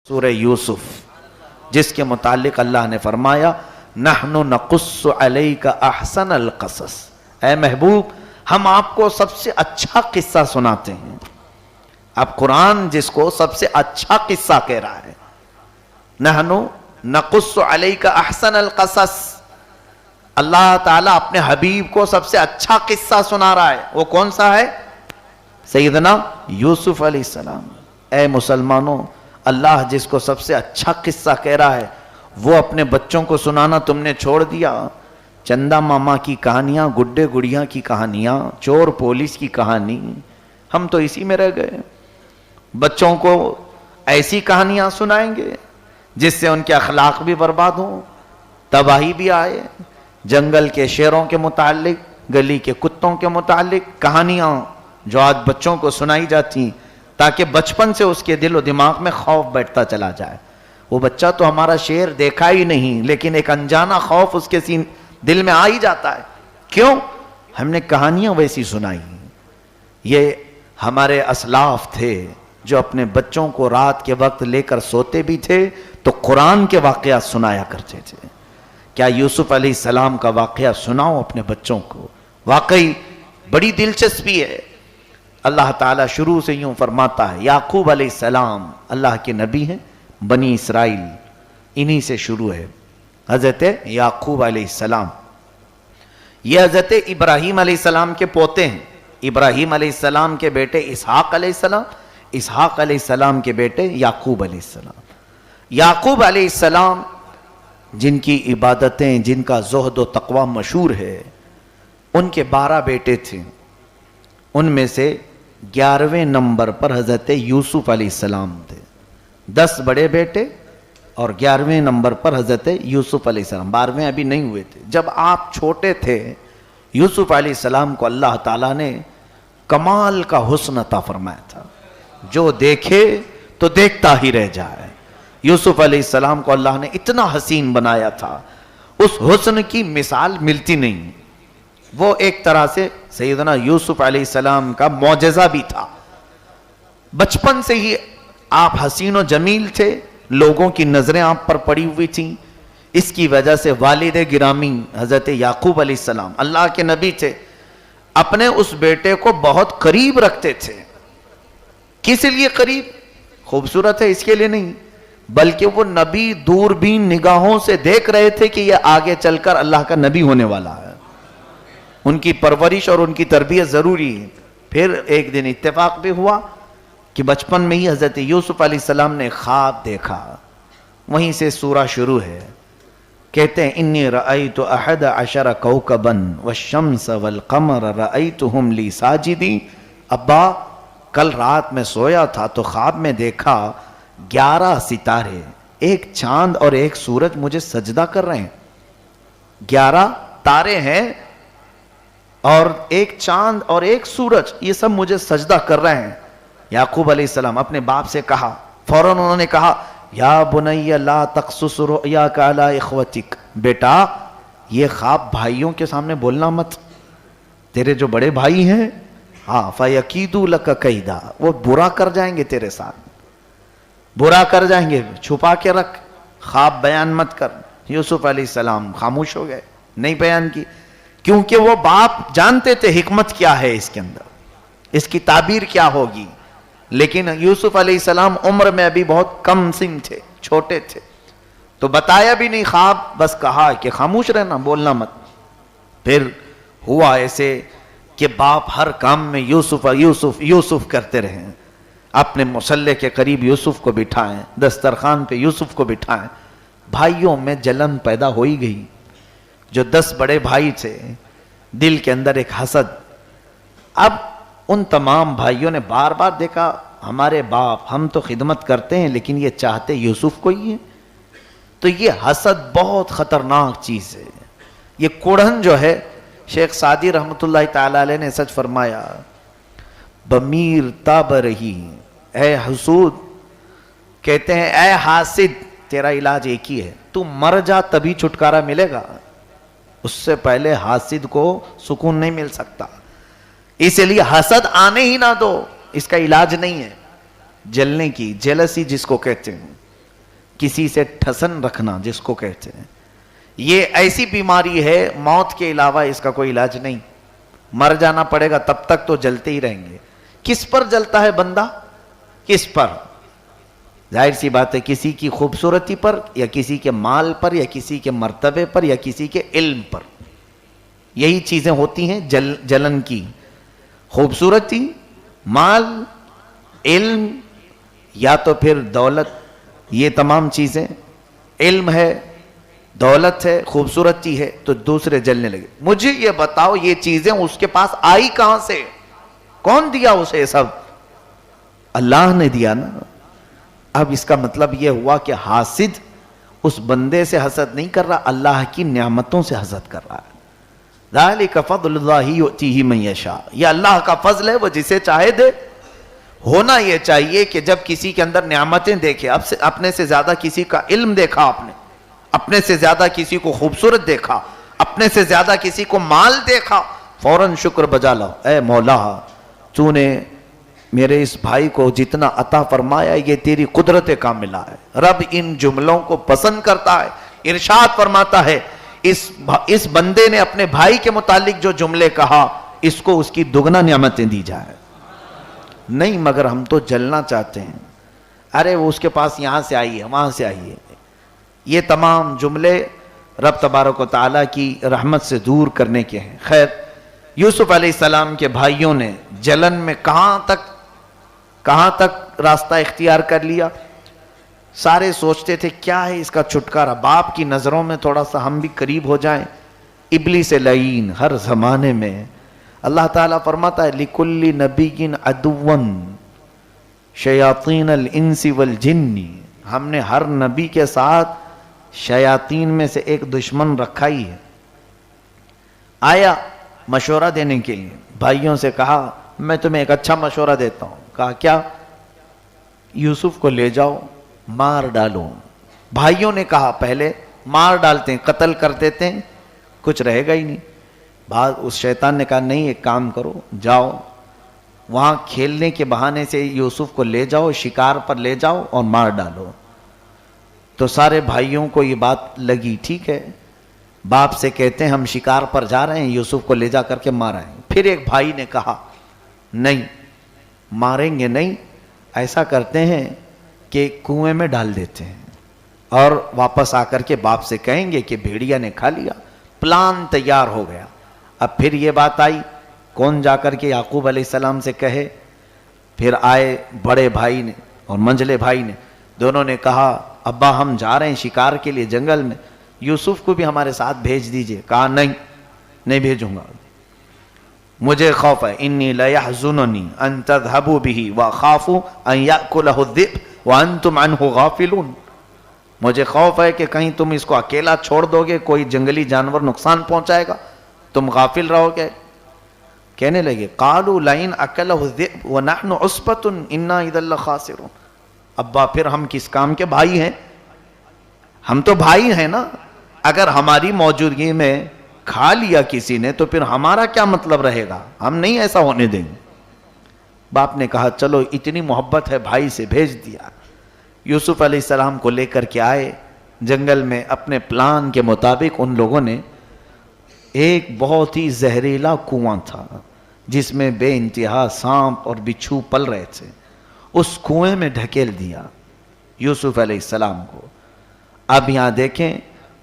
سورہ یوسف، جس کے متعلق اللہ نے فرمایا نحن نقص علیک احسن القصص، اے محبوب ہم آپ کو سب سے اچھا قصہ سناتے ہیں۔ اب قرآن جس کو سب سے اچھا قصہ کہہ رہا ہے، نحن نقص علیک احسن القصص، اللہ تعالیٰ اپنے حبیب کو سب سے اچھا قصہ سنا رہا ہے۔ وہ کون سا ہے؟ سیدنا یوسف علیہ السلام۔ اے مسلمانوں، اللہ جس کو سب سے اچھا قصہ کہہ رہا ہے وہ اپنے بچوں کو سنانا تم نے چھوڑ دیا۔ چندا ماما کی کہانیاں، گڈے گڑیاں کی کہانیاں، چور پولیس کی کہانی، ہم تو اسی میں رہ گئے۔ بچوں کو ایسی کہانیاں سنائیں گے جس سے ان کے اخلاق بھی برباد ہوں، تباہی بھی آئے۔ جنگل کے شیروں کے متعلق، گلی کے کتوں کے متعلق کہانیاں جو آج بچوں کو سنائی جاتی تاکہ بچپن سے اس کے دل و دماغ میں خوف بیٹھتا چلا جائے۔ وہ بچہ تو ہمارا شیر دیکھا ہی نہیں، لیکن ایک انجانا خوف اس کے دل میں آ ہی جاتا ہے۔ کیوں؟ ہم نے کہانیاں ویسی سنائی۔ یہ ہمارے اسلاف تھے جو اپنے بچوں کو رات کے وقت لے کر سوتے بھی تھے تو قرآن کے واقعات سنایا کرتے تھے۔ کیا یوسف علیہ السلام کا واقعہ سناؤ اپنے بچوں کو، واقعی بڑی دلچسپی ہے۔ اللہ تعالیٰ شروع سے یوں فرماتا ہے، یعقوب علیہ السلام اللہ کے نبی ہیں، بنی اسرائیل انہی سے شروع ہے۔ حضرت یعقوب علیہ السلام یہ حضرت ابراہیم علیہ السلام کے پوتے ہیں۔ ابراہیم علیہ السلام کے بیٹے اسحاق علیہ السلام، اسحاق علیہ السلام کے بیٹے یعقوب علیہ السلام۔ یعقوب علیہ السلام جن کی عبادتیں، جن کا زہد و تقوی مشہور ہے، ان کے 12 بیٹے تھے۔ ان میں سے 11ویں نمبر پر حضرت یوسف علیہ السلام تھے۔ 10 بڑے بیٹے اور 11ویں نمبر پر حضرت یوسف علیہ السلام، 12ویں ابھی نہیں ہوئے تھے۔ جب آپ چھوٹے تھے یوسف علیہ السلام کو اللہ تعالیٰ نے کمال کا حسن عطا فرمایا تھا، جو دیکھے تو دیکھتا ہی رہ جائے۔ یوسف علیہ السلام کو اللہ نے اتنا حسین بنایا تھا، اس حسن کی مثال ملتی نہیں۔ وہ ایک طرح سے سیدنا یوسف علیہ السلام کا معجزہ بھی تھا۔ بچپن سے ہی آپ حسین و جمیل تھے، لوگوں کی نظریں آپ پر پڑی ہوئی تھیں۔ اس کی وجہ سے والد گرامی حضرت یعقوب علیہ السلام اللہ کے نبی تھے، اپنے اس بیٹے کو بہت قریب رکھتے تھے۔ کس لیے قریب؟ خوبصورت ہے اس کے لیے نہیں، بلکہ وہ نبی دوربین نگاہوں سے دیکھ رہے تھے کہ یہ آگے چل کر اللہ کا نبی ہونے والا ہے۔ ان کی پرورش اور ان کی تربیت ضروری ہے۔ پھر ایک دن اتفاق بھی ہوا کہ بچپن میں ہی حضرت یوسف علیہ السلام نے خواب دیکھا۔ وہیں سے سورہ شروع ہے۔ کہتے ہیں انی رأیت 11 کوکبا والشمس والقمر رأیتہم لی ساجدین۔ ابا کل رات میں سویا تھا تو خواب میں دیکھا 11 ستارے، ایک چاند اور ایک سورج مجھے سجدہ کر رہے ہیں۔ 11 تارے ہیں اور ایک چاند اور ایک سورج، یہ سب مجھے سجدہ کر رہے ہیں۔ یعقوب علیہ السلام اپنے باپ سے کہا، فوراً انہوں نے کہا یا بنی لا تقصص رؤیاک علی اخوتک، بیٹا یہ خواب بھائیوں کے سامنے بولنا مت، تیرے جو بڑے بھائی ہیں ہاں فیکیدوا لک کیدا، وہ برا کر جائیں گے تیرے ساتھ، برا کر جائیں گے، چھپا کے رکھ، خواب بیان مت کر۔ یوسف علیہ السلام خاموش ہو گئے، نہیں بیان کی، کیونکہ وہ باپ جانتے تھے حکمت کیا ہے اس کے اندر، اس کی تعبیر کیا ہوگی۔ لیکن یوسف علیہ السلام عمر میں ابھی بہت کم سن تھے، چھوٹے تھے، تو بتایا بھی نہیں خواب، بس کہا کہ خاموش رہنا، بولنا مت۔ پھر ہوا ایسے کہ باپ ہر کام میں یوسف یوسف یوسف کرتے رہے، اپنے مصلے کے قریب یوسف کو بٹھائیں، دسترخوان پہ یوسف کو بٹھائیں۔ بھائیوں میں جلن پیدا ہو ہی گئی۔ جو 10 بڑے بھائی تھے، دل کے اندر ایک حسد۔ اب ان تمام بھائیوں نے بار بار دیکھا ہمارے باپ، ہم تو خدمت کرتے ہیں لیکن یہ چاہتے یوسف کو ہی ہے، تو یہ حسد بہت خطرناک چیز ہے۔ یہ کوڑھن جو ہے، شیخ سعدی رحمۃ اللہ تعالی علیہ نے سچ فرمایا، بمیر تاب رہی اے حسود، کہتے ہیں اے حاسد تیرا علاج ایک ہی ہے، تو مر جا تبھی چھٹکارا ملے گا، اس سے پہلے حاسد کو سکون نہیں مل سکتا۔ اس لیے حسد آنے ہی نہ دو، اس کا علاج نہیں ہے۔ جلنے کی، جیلسی جس کو کہتے ہیں، کسی سے ٹھسن رکھنا جس کو کہتے ہیں، یہ ایسی بیماری ہے موت کے علاوہ اس کا کوئی علاج نہیں، مر جانا پڑے گا، تب تک تو جلتے ہی رہیں گے۔ کس پر جلتا ہے بندہ؟ کس پر؟ ظاہر سی بات ہے کسی کی خوبصورتی پر، یا کسی کے مال پر، یا کسی کے مرتبے پر، یا کسی کے علم پر۔ یہی چیزیں ہوتی ہیں جلن کی، خوبصورتی، مال، علم، یا تو پھر دولت، یہ تمام چیزیں، علم ہے، دولت ہے، خوبصورتی ہے، تو دوسرے جلنے لگے۔ مجھے یہ بتاؤ یہ چیزیں اس کے پاس آئی کہاں سے؟ کون دیا اسے سب؟ اللہ نے دیا نا۔ اب اس کا مطلب یہ ہوا کہ حاسد اس بندے سے حسد نہیں کر رہا، اللہ کی نعمتوں سے حسد کر رہا ہے۔ ذَلِكَ فَضْلُ اللَّهِ يُؤْتِيهِ مَن يَشَاءُ، یہ اللہ کا فضل ہے، وہ جسے چاہے دے۔ ہونا یہ چاہیے کہ جب کسی کے اندر نعمتیں دیکھے، اپنے سے زیادہ کسی کا علم دیکھا آپ نے، اپنے سے زیادہ کسی کو خوبصورت دیکھا، اپنے سے زیادہ کسی کو مال دیکھا، فوراً شکر بجا لاؤ، اے مولا تو نے میرے اس بھائی کو جتنا عطا فرمایا یہ تیری قدرت کاملہ ہے۔ رب ان جملوں کو پسند کرتا ہے، ارشاد فرماتا ہے اس بندے نے اپنے بھائی کے متعلق جو جملے کہا اس کو اس کی دگنا نعمتیں دی جائے۔ نہیں مگر ہم تو جلنا چاہتے ہیں، ارے وہ اس کے پاس یہاں سے آئی ہے، وہاں سے آئی ہے۔ یہ تمام جملے رب تبارک و تعالیٰ کی رحمت سے دور کرنے کے ہیں۔ خیر، یوسف علیہ السلام کے بھائیوں نے جلن میں کہاں تک راستہ اختیار کر لیا؟ سارے سوچتے تھے کیا ہے اس کا چھٹکارا، باپ کی نظروں میں تھوڑا سا ہم بھی قریب ہو جائیں۔ ابلیس لعین ہر زمانے میں، اللہ تعالیٰ فرماتا ہے لِكُلِّ نَبِيٍّ عَدُوًّا شَيَاطِينَ الْإِنسِ وَالْجِنِّ، ہم نے ہر نبی کے ساتھ شیاطین میں سے ایک دشمن رکھا ہی ہے۔ آیا مشورہ دینے کے لیے، بھائیوں سے کہا میں تمہیں ایک اچھا مشورہ دیتا ہوں۔ کہا کیا؟ یوسف کو لے جاؤ، مار ڈالو۔ بھائیوں نے کہا پہلے مار ڈالتے ہیں، قتل کر دیتے ہیں، کچھ رہے گا ہی نہیں۔ بعد اس شیطان نے کہا نہیں، ایک کام کرو، جاؤ وہاں کھیلنے کے بہانے سے یوسف کو لے جاؤ، شکار پر لے جاؤ اور مار ڈالو۔ تو سارے بھائیوں کو یہ بات لگی، ٹھیک ہے، باپ سے کہتے ہیں ہم شکار پر جا رہے ہیں، یوسف کو لے جا کر کے ماریں۔ پھر ایک بھائی نے کہا نہیں، ماریں گے نہیں، ایسا کرتے ہیں کہ کنویں میں ڈال دیتے ہیں اور واپس آ کر کے باپ سے کہیں گے کہ بھیڑیا نے کھا لیا۔ پلان تیار ہو گیا۔ اب پھر یہ بات آئی، کون جا کر کے یعقوب علیہ السلام سے کہے؟ پھر آئے بڑے بھائی نے اور منجلے بھائی نے، دونوں نے کہا ابا ہم جا رہے ہیں شکار کے لیے جنگل میں، یوسف کو بھی ہمارے ساتھ بھیج دیجئے۔ کہا نہیں بھیجوں گا، مجھے خوف ہے، انی لیحزننی ان تذهبوا به واخاف ان یاکلہ الذئب وانتم عنہ غافلون، مجھے خوف ہے کہ کہیں تم اس کو اکیلا چھوڑ دو گے، کوئی جنگلی جانور نقصان پہنچائے گا، تم غافل رہو گے۔ کہنے لگے قالوا لئن اکلہ الذئب ونحن عصبۃ انا اذا لخاسرون، ابا پھر ہم کس کام کے بھائی ہیں؟ ہم تو بھائی ہیں نا، اگر ہماری موجودگی میں کھا لیا کسی نے تو پھر ہمارا کیا مطلب رہے گا، ہم نہیں ایسا ہونے دیں گے۔ باپ نے کہا چلو اتنی محبت ہے بھائی سے، بھیج دیا۔ یوسف علیہ السلام کو لے کر کے آئے جنگل میں، اپنے پلان کے مطابق ان لوگوں نے ایک بہت ہی زہریلا کنواں تھا جس میں بے انتہا سانپ اور بچھو پل رہے تھے، اس کنویں میں ڈھکیل دیا یوسف علیہ السلام کو۔ اب یہاں دیکھیں،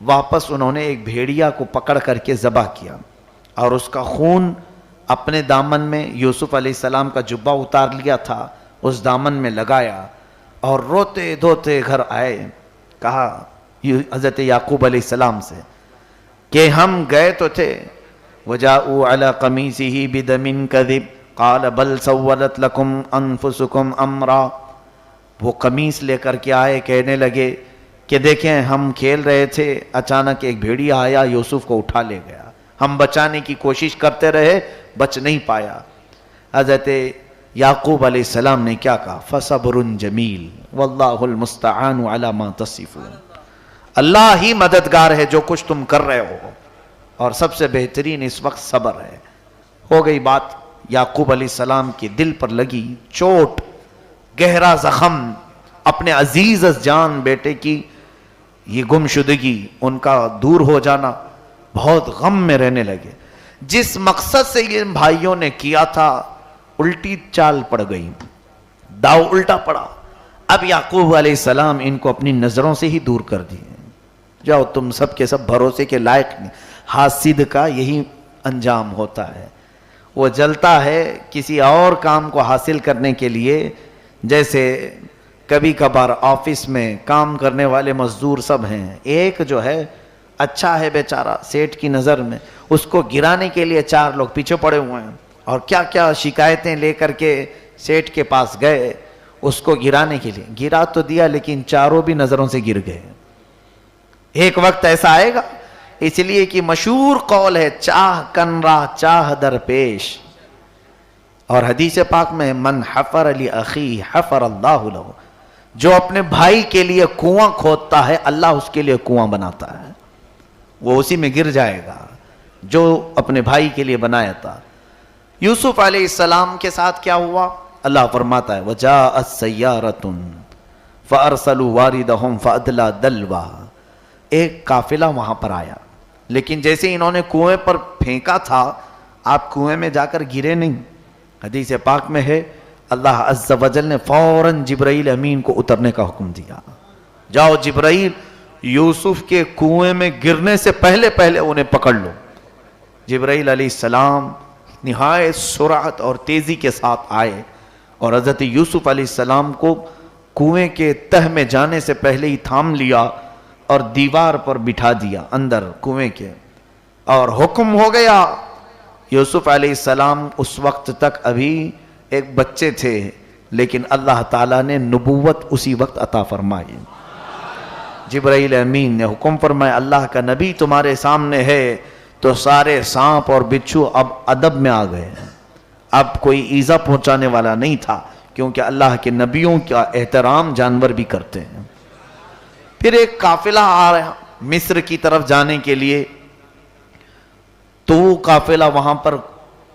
واپس انہوں نے ایک بھیڑیا کو پکڑ کر کے ذبح کیا اور اس کا خون اپنے دامن میں، یوسف علیہ السلام کا جبہ اتار لیا تھا اس دامن میں لگایا اور روتے دھوتے گھر آئے۔ کہا حضرت یعقوب علیہ السلام سے کہ ہم گئے تو تھے، وَجَاءُوا عَلَى قَمِيصِهِ بِدَمٍ كَذِبٍ قَالَ بَلْ سَوَّلَتْ لَكُمْ أَنفُسُكُمْ أَمْرًا، وہ قمیص لے کر کے آئے، کہنے لگے کہ دیکھیں ہم کھیل رہے تھے، اچانک ایک بھیڑیا آیا یوسف کو اٹھا لے گیا، ہم بچانے کی کوشش کرتے رہے، بچ نہیں پایا۔ حضرت یعقوب علیہ السلام نے کیا کہا؟ فَصَبْرٌ جَمِيلٌ وَاللَّهُ الْمُسْتَعَانُ عَلَى مَا تَصِفُونَ، اللہ ہی مددگار ہے جو کچھ تم کر رہے ہو، اور سب سے بہترین اس وقت صبر ہے۔ ہو گئی بات، یعقوب علیہ السلام کے دل پر لگی چوٹ، گہرا زخم، اپنے عزیز از جان بیٹے کی یہ گمشدگی، ان کا دور ہو جانا، بہت غم میں رہنے لگے. جس مقصد سے یہ بھائیوں نے کیا تھا الٹی چال پڑ گئی، داؤ الٹا پڑا. اب یعقوب علیہ السلام ان کو اپنی نظروں سے ہی دور کر دیے. جاؤ تم سب کے سب بھروسے کے لائق نہیں. حاسد کا یہی انجام ہوتا ہے، وہ جلتا ہے کسی اور کام کو حاصل کرنے کے لیے. جیسے کبھی کبھار آفس میں کام کرنے والے مزدور سب ہیں، ایک جو ہے اچھا ہے بیچارہ سیٹ کی نظر میں، اس کو گرانے کے لیے 4 لوگ پیچھے پڑے ہوئے ہیں اور کیا کیا شکایتیں لے کر کے سیٹ کے پاس گئے اس کو گرانے کے لیے. گرا تو دیا لیکن چاروں بھی نظروں سے گر گئے. ایک وقت ایسا آئے گا، اس لیے کہ مشہور قول ہے چاہ کن را چاہ در پیش. اور حدیث پاک میں من حفر لأخی حفر اللہ لہ، جو اپنے بھائی کے لیے کنواں کھودتا ہے اللہ اس کے لیے کنواں بناتا ہے، وہ اسی میں گر جائے گا جو اپنے بھائی کے لیے بنایا تھا. یوسف علیہ السلام کے ساتھ کیا ہوا؟ اللہ فرماتا ہے وَجَاءَتْ سَيَّارَةٌ فَأَرْسَلُوا وَارِدَهُمْ فَأَدْلَى دَلْوَا. ایک قافلہ وہاں پر آیا، لیکن جیسے انہوں نے کنویں پر پھینکا تھا آپ کنویں میں جا کر گرے نہیں. حدیث پاک میں ہے اللہ عز و جل نے فوراً جبرائیل امین کو اترنے کا حکم دیا. جاؤ جبرائیل یوسف کے کنویں میں گرنے سے پہلے انہیں پکڑ لو. جبرائیل علیہ السلام نہایت سرعت اور تیزی کے ساتھ آئے اور حضرت یوسف علیہ السلام کو کنویں کے تہ میں جانے سے پہلے ہی تھام لیا اور دیوار پر بٹھا دیا اندر کنویں کے، اور حکم ہو گیا. یوسف علیہ السلام اس وقت تک ابھی ایک بچے تھے لیکن اللہ تعالیٰ نے نبوت اسی وقت عطا فرمائی. جبرائیل امین نے حکم فرمایا اللہ کا نبی تمہارے سامنے ہے، تو سارے سانپ اور بچھو اب ادب میں آ گئے. اب کوئی ایذا پہنچانے والا نہیں تھا کیونکہ اللہ کے نبیوں کا احترام جانور بھی کرتے ہیں. پھر ایک قافلہ آ رہا مصر کی طرف جانے کے لیے، تو وہ قافلہ وہاں پر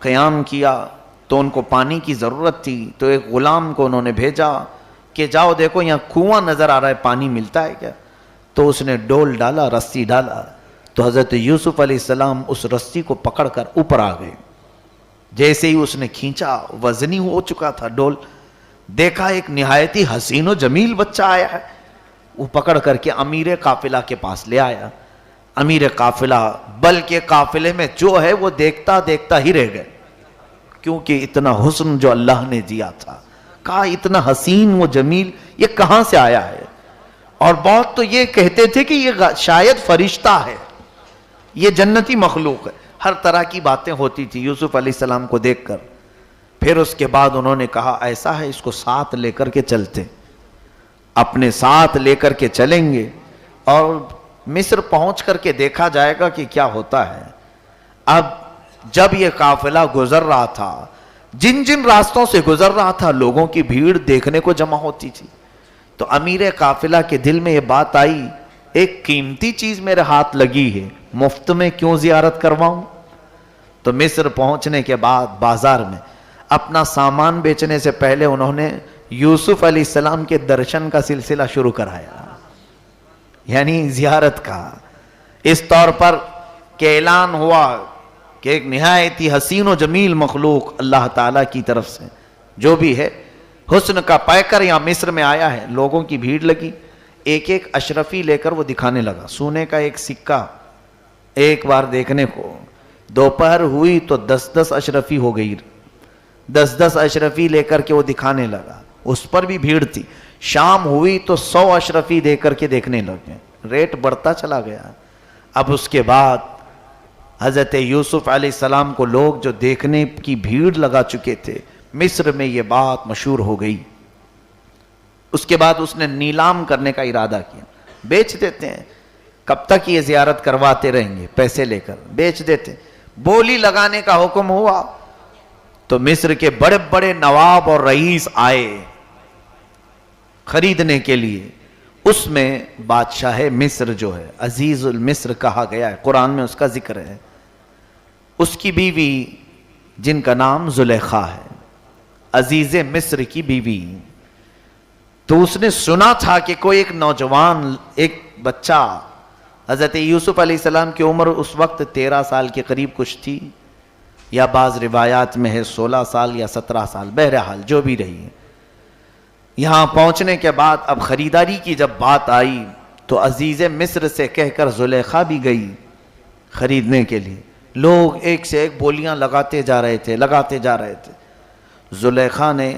قیام کیا تو ان کو پانی کی ضرورت تھی. تو ایک غلام کو انہوں نے بھیجا کہ جاؤ دیکھو یہاں کنواں نظر آ رہا ہے، پانی ملتا ہے کیا؟ تو اس نے ڈول ڈالا، رسی ڈالا، تو حضرت یوسف علیہ السلام اس رسی کو پکڑ کر اوپر آ گئے. جیسے ہی اس نے کھینچا وزنی ہو چکا تھا ڈول، دیکھا ایک نہایت ہی حسین و جمیل بچہ آیا ہے، وہ پکڑ کر کے امیر قافلہ کے پاس لے آیا. امیر قافلہ بلکہ قافلے میں جو ہے وہ دیکھتا دیکھتا ہی رہ گئے، کیونکہ اتنا حسن جو اللہ نے دیا تھا. کہا اتنا حسین و جمیل یہ کہاں سے آیا ہے؟ اور بہت تو یہ کہتے تھے کہ یہ شاید فرشتہ ہے، یہ جنتی مخلوق ہے. ہر طرح کی باتیں ہوتی تھی یوسف علیہ السلام کو دیکھ کر. پھر اس کے بعد انہوں نے کہا ایسا ہے اس کو ساتھ لے کر کے چلتے، اپنے ساتھ لے کر کے چلیں گے اور مصر پہنچ کر کے دیکھا جائے گا کہ کیا ہوتا ہے. اب جب یہ قافلہ گزر رہا تھا، جن جن راستوں سے گزر رہا تھا لوگوں کی بھیڑ دیکھنے کو جمع ہوتی تھی. تو امیر قافلہ کے دل میں یہ بات آئی ایک قیمتی چیز میرے ہاتھ لگی ہے، مفت میں کیوں زیارت کرواؤں؟ تو مصر پہنچنے کے بعد بازار میں اپنا سامان بیچنے سے پہلے انہوں نے یوسف علیہ السلام کے درشن کا سلسلہ شروع کرایا، یعنی زیارت کا. اس طور پر کہ اعلان ہوا کہ ایک نہایت ہی حسین و جمیل مخلوق اللہ تعالیٰ کی طرف سے جو بھی ہے حسن کا پیکر یہاں مصر میں آیا ہے. لوگوں کی بھیڑ لگی، ایک ایک اشرفی لے کر وہ دکھانے لگا. سونے کا ایک سکہ ایک بار دیکھنے کو، دوپہر ہوئی تو 10 اشرفی ہو گئی، 10 اشرفی لے کر کے وہ دکھانے لگا، اس پر بھی بھیڑ تھی. شام ہوئی تو 100 اشرفی دے کر کے دیکھنے لگے، ریٹ بڑھتا چلا گیا. اب اس کے بعد حضرت یوسف علیہ السلام کو لوگ جو دیکھنے کی بھیڑ لگا چکے تھے، مصر میں یہ بات مشہور ہو گئی. اس کے بعد اس نے نیلام کرنے کا ارادہ کیا، بیچ دیتے ہیں، کب تک یہ زیارت کرواتے رہیں گے، پیسے لے کر بیچ دیتے. بولی لگانے کا حکم ہوا تو مصر کے بڑے بڑے نواب اور رئیس آئے خریدنے کے لیے. اس میں بادشاہ مصر جو ہے عزیز المصر کہا گیا ہے، قرآن میں اس کا ذکر ہے. اس کی بیوی جن کا نام زلیخا ہے، عزیز مصر کی بیوی. تو اس نے سنا تھا کہ کوئی ایک نوجوان، ایک بچہ، حضرت یوسف علیہ السلام کی عمر اس وقت 13 سال کے قریب کچھ تھی، یا بعض روایات میں ہے 16 سال یا 17 سال، بہرحال جو بھی رہی ہے۔ یہاں پہنچنے کے بعد اب خریداری کی جب بات آئی تو عزیز مصر سے کہہ کر زلیخا بھی گئی خریدنے کے لیے۔ لوگ ایک سے ایک بولیاں لگاتے جا رہے تھے۔ زلیخا نے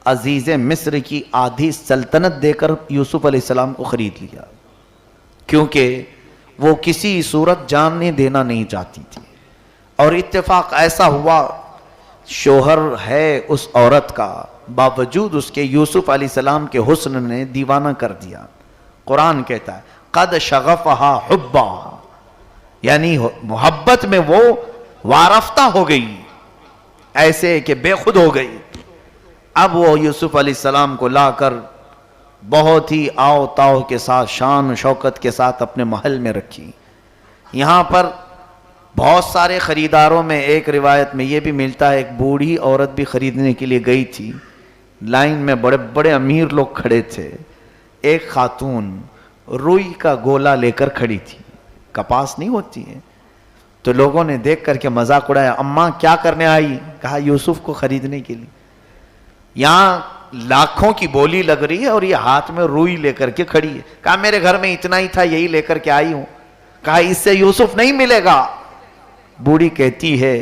عزیز مصر کی آدھی سلطنت دے کر یوسف علیہ السلام کو خرید لیا، کیونکہ وہ کسی صورت جاننے دینا نہیں چاہتی تھی۔ اور اتفاق ایسا ہوا، شوہر ہے اس عورت کا، باوجود اس کے یوسف علیہ السلام کے حسن نے دیوانہ کر دیا۔ قرآن کہتا ہے قد شغفہا حبا، یعنی محبت میں وہ وارفتہ ہو گئی، ایسے کہ بے خود ہو گئی۔ اب وہ یوسف علیہ السلام کو لا کر بہت ہی آؤ تاؤ کے ساتھ، شان و شوکت کے ساتھ اپنے محل میں رکھی۔ یہاں پر بہت سارے خریداروں میں ایک روایت میں یہ بھی ملتا ہے، ایک بوڑھی عورت بھی خریدنے کے لیے گئی تھی، لائن میں بڑے بڑے امیر لوگ کھڑے تھے۔ ایک خاتون روئی کا گولا لے کر کھڑی تھی، کپاس نہیں ہوتی ہے، تو لوگوں نے دیکھ کر کے مذاق اڑایا، اماں کیا کرنے آئی؟ کہا یوسف کو خریدنے کے لیے۔ یہاں لاکھوں کی بولی لگ رہی ہے اور یہ ہاتھ میں روئی لے کر کے کھڑی ہے۔ کہا میرے گھر میں اتنا ہی تھا، یہی لے کر کے آئی ہوں۔ کہا اس سے یوسف نہیں ملے گا۔ بوڑھی کہتی ہے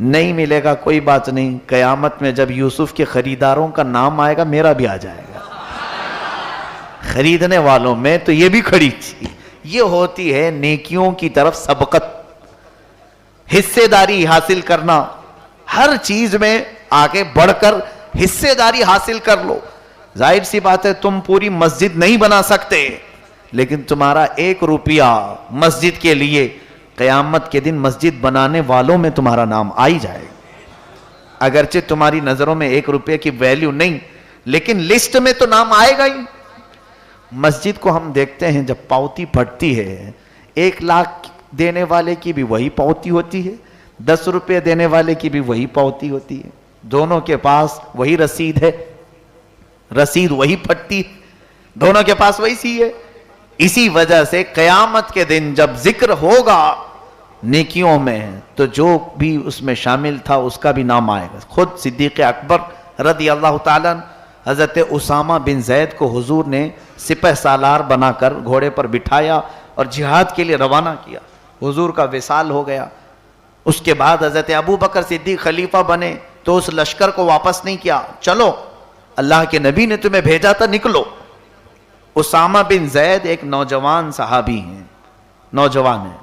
نہیں ملے گا، کوئی بات نہیں، قیامت میں جب یوسف کے خریداروں کا نام آئے گا میرا بھی آ جائے گا۔ خریدنے والوں میں تو یہ بھی کھڑی تھی۔ یہ ہوتی ہے نیکیوں کی طرف سبقت، حصے داری حاصل کرنا، ہر چیز میں آگے بڑھ کر حصے داری حاصل کر لو۔ ظاہر سی بات ہے تم پوری مسجد نہیں بنا سکتے، لیکن تمہارا 1 روپیہ مسجد کے لیے قیامت کے دن مسجد بنانے والوں میں تمہارا نام آئی جائے گا۔ اگرچہ تمہاری نظروں میں 1 روپے کی ویلیو نہیں، لیکن لسٹ میں تو نام آئے گا ہی۔ مسجد کو ہم دیکھتے ہیں جب پاوتی پھٹتی ہے، 1 لاکھ دینے والے کی بھی وہی پاوتی ہوتی ہے، 10 روپے دینے والے کی بھی وہی پاوتی ہوتی ہے، دونوں کے پاس وہی رسید ہے، رسید وہی پھٹتی ہے، دونوں کے پاس وہی سی ہے۔ اسی وجہ سے قیامت کے دن جب ذکر ہوگا نیکیوں میں تو جو بھی اس میں شامل تھا اس کا بھی نام آئے گا۔ خود صدیق اکبر رضی اللہ تعالیٰ حضرت اسامہ بن زید کو حضور نے سپہ سالار بنا کر گھوڑے پر بٹھایا اور جہاد کے لیے روانہ کیا۔ حضور کا وصال ہو گیا۔ اس کے بعد حضرت ابو بکر صدیق خلیفہ بنے تو اس لشکر کو واپس نہیں کیا، چلو اللہ کے نبی نے تمہیں بھیجا تھا، نکلو۔ اسامہ بن زید ایک نوجوان صحابی ہیں، نوجوان ہیں،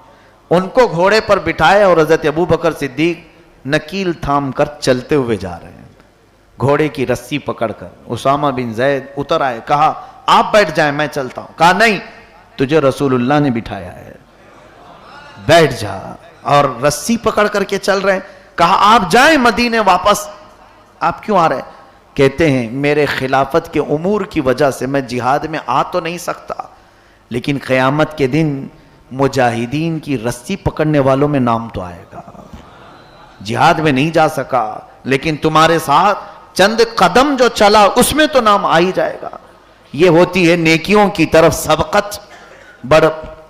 ان کو گھوڑے پر بٹھائے اور حضرت ابو بکر صدیق نکیل تھام کر چلتے ہوئے جا رہے ہیں، گھوڑے کی رسی پکڑ کر۔ اسامہ بن زید اتر آئے، کہا آپ بیٹھ جائیں میں چلتا ہوں۔ کہا نہیں، تجھے رسول اللہ نے بٹھایا ہے، بیٹھ جا۔ اور رسی پکڑ کر کے چل رہے ہیں۔ کہا آپ جائیں مدینے واپس، آپ کیوں آ رہے ہیں؟ کہتے ہیں میرے خلافت کے امور کی وجہ سے میں جہاد میں آ تو نہیں سکتا، لیکن قیامت کے دن مجاہدین کی رسی پکڑنے والوں میں نام تو آئے گا۔ جہاد میں نہیں جا سکا، لیکن تمہارے ساتھ چند قدم جو چلا اس میں تو نام آ ہی جائے گا۔ یہ ہوتی ہے نیکیوں کی طرف سبقت،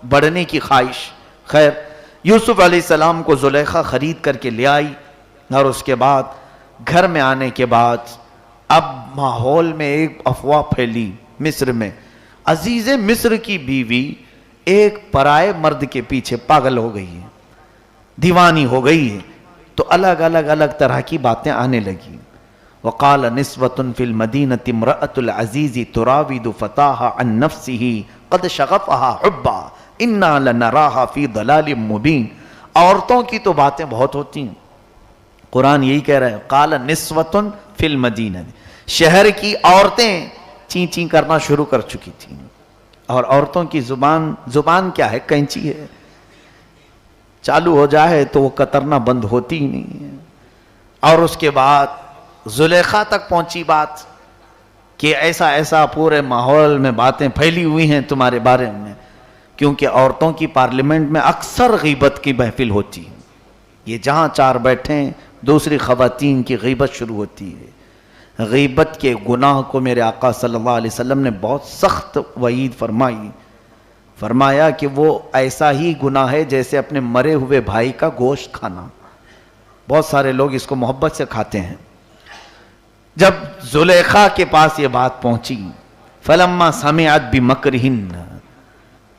بڑھنے کی خواہش۔ خیر، یوسف علیہ السلام کو زلیخا خرید کر کے لے آئی، اور اس کے بعد گھر میں آنے کے بعد اب ماحول میں ایک افواہ پھیلی مصر میں، عزیز مصر کی بیوی ایک پرائے مرد کے پیچھے پاگل ہو گئی ہے، دیوانی ہو گئی ہے۔ تو الگ طرح کی باتیں آنے لگی۔ وقال نسوة في المدينة امرأة العزيز تراود فتاها عن نفسه قد شغفها حبا انا لنراها في ضلال مبين۔ عورتوں کی تو باتیں بہت ہوتی ہیں، قرآن یہی کہہ رہا ہے قال نسوة في المدينة، شہر کی عورتیں چین چین کرنا شروع کر چکی تھیں۔ اور عورتوں کی زبان کیا ہے؟ کینچی ہے، چالو ہو جائے تو وہ کترنا بند ہوتی ہی نہیں ہے۔ اور اس کے بعد زلیخا تک پہنچی بات کہ ایسا پورے ماحول میں باتیں پھیلی ہوئی ہیں تمہارے بارے میں، کیونکہ عورتوں کی پارلیمنٹ میں اکثر غیبت کی محفل ہوتی ہے۔ یہ جہاں 4 بیٹھیں دوسری خواتین کی غیبت شروع ہوتی ہے۔ غیبت کے گناہ کو میرے آقا صلی اللہ علیہ وسلم نے بہت سخت وعید فرمائی. فرمایا کہ وہ ایسا ہی گناہ ہے جیسے اپنے مرے ہوئے بھائی کا گوشت کھانا. بہت سارے لوگ اس کو محبت سے کھاتے ہیں. جب زلیخا کے پاس یہ بات پہنچی فلما سمعت بمکرہن،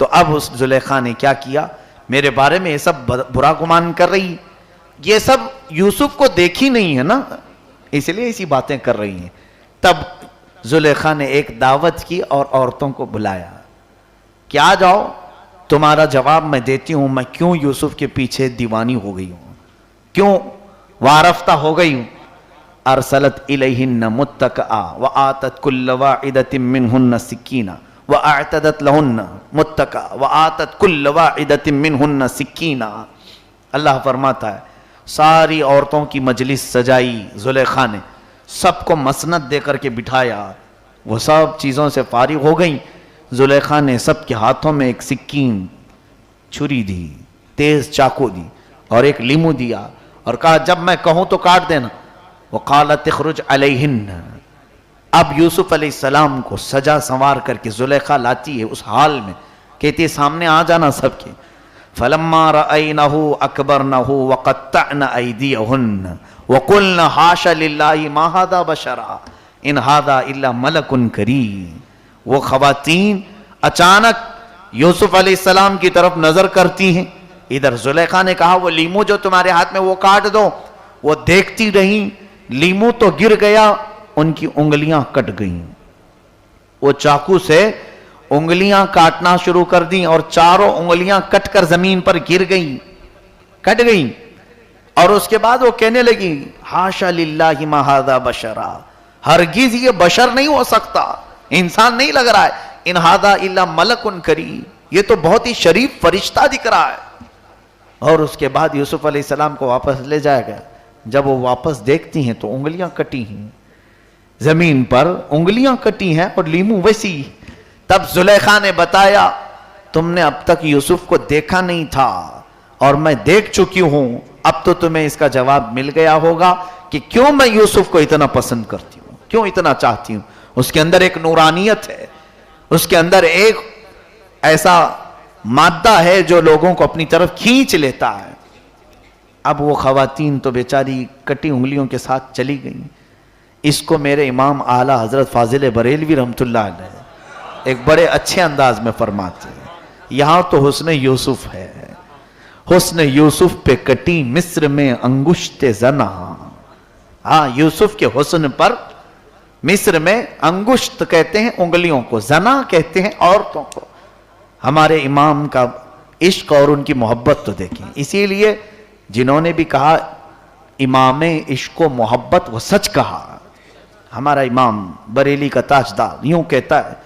تو اب اس زلیخا نے کیا کیا، میرے بارے میں یہ سب برا گمان کر رہی، یہ سب یوسف کو دیکھی نہیں ہے نا، اس لیے ایسی باتیں کر رہی ہیں. تب زلیخا نے ایک دعوت کی اور عورتوں کو بلایا کہ آ جاؤ، تمہارا جواب میں دیتی ہوں میں کیوں یوسف کے پیچھے دیوانی ہو گئی ہوں، کیوں وارفتہ ہو گئی ہوں. ارسلت الیہن متکئا وآتت کل واحدۃ منہن سکینہ واعتدت لہن متکئا وآتت کل واحدۃ منہن سکینہ. اللہ فرماتا ہے ساری عورتوں کی مجلس سجائی زلیخا نے، سب کو مسند دے کر کے بٹھایا، وہ سب چیزوں سے فارغ ہو گئیں. زلیخا نے سب کے ہاتھوں میں ایک سکین، چھری دی، تیز چاقو دی اور ایک لیمو دیا اور کہا جب میں کہوں تو کاٹ دینا. وقالت اخرج علیہن. اب یوسف علیہ السلام کو سجا سنوار کر کے زلیخا لاتی ہے اس حال میں، کہتی ہے سامنے آ جانا سب کے. فلما رأینہ اکبرنہ وقطعن ایدیہن وقلن حاش للہ ما ھذا بشرا ان ھذا الا ملک کریم. وہ خواتین اچانک یوسف علیہ السلام کی طرف نظر کرتی ہیں. ادھر زلیخا نے کہا وہ لیمو جو تمہارے ہاتھ میں وہ کاٹ دو. وہ دیکھتی رہیں، لیمو تو گر گیا، ان کی انگلیاں کٹ گئیں. وہ چاقو سے انگلیاں کاٹنا شروع کر دیں اور چاروں انگلیاں کٹ کر زمین پر گر گئیں، کٹ گئیں. اور اس کے بعد وہ کہنے لگی حاشا للہ ما ھذا بشرا، ہرگز یہ بشر نہیں ہو سکتا، انسان نہیں لگ رہا ہے. ان ھذا الا ملک کریم، یہ تو بہت ہی شریف فرشتہ دکھ رہا ہے. اور اس کے بعد یوسف علیہ السلام کو واپس لے جایا گیا. جب وہ واپس دیکھتی ہیں تو انگلیاں کٹی ہیں زمین پر، انگلیاں کٹی ہیں اور لیمو ویسی. تب زلیخا نے بتایا تم نے اب تک یوسف کو دیکھا نہیں تھا اور میں دیکھ چکی ہوں، اب تو تمہیں اس کا جواب مل گیا ہوگا کہ کیوں میں یوسف کو اتنا پسند کرتی ہوں، کیوں اتنا چاہتی ہوں. اس کے اندر ایک نورانیت ہے، اس کے اندر ایک ایسا مادہ ہے جو لوگوں کو اپنی طرف کھینچ لیتا ہے. اب وہ خواتین تو بیچاری کٹی انگلیوں کے ساتھ چلی گئیں. اس کو میرے امام اعلیٰ حضرت فاضل بریلوی رحمۃ اللہ علیہ ایک بڑے اچھے انداز میں فرماتے ہیں، یہاں تو حسن یوسف ہے، حسن یوسف پہ کٹی مصر میں انگشت زنا. ہاں، یوسف کے حسن پر مصر میں انگشت کہتے ہیں انگلیوں کو، زنا کہتے ہیں عورتوں کو. ہمارے امام کا عشق اور ان کی محبت تو دیکھیں. اسی لیے جنہوں نے بھی کہا امام عشق و محبت، وہ سچ کہا. ہمارا امام بریلی کا تاجدار یوں کہتا ہے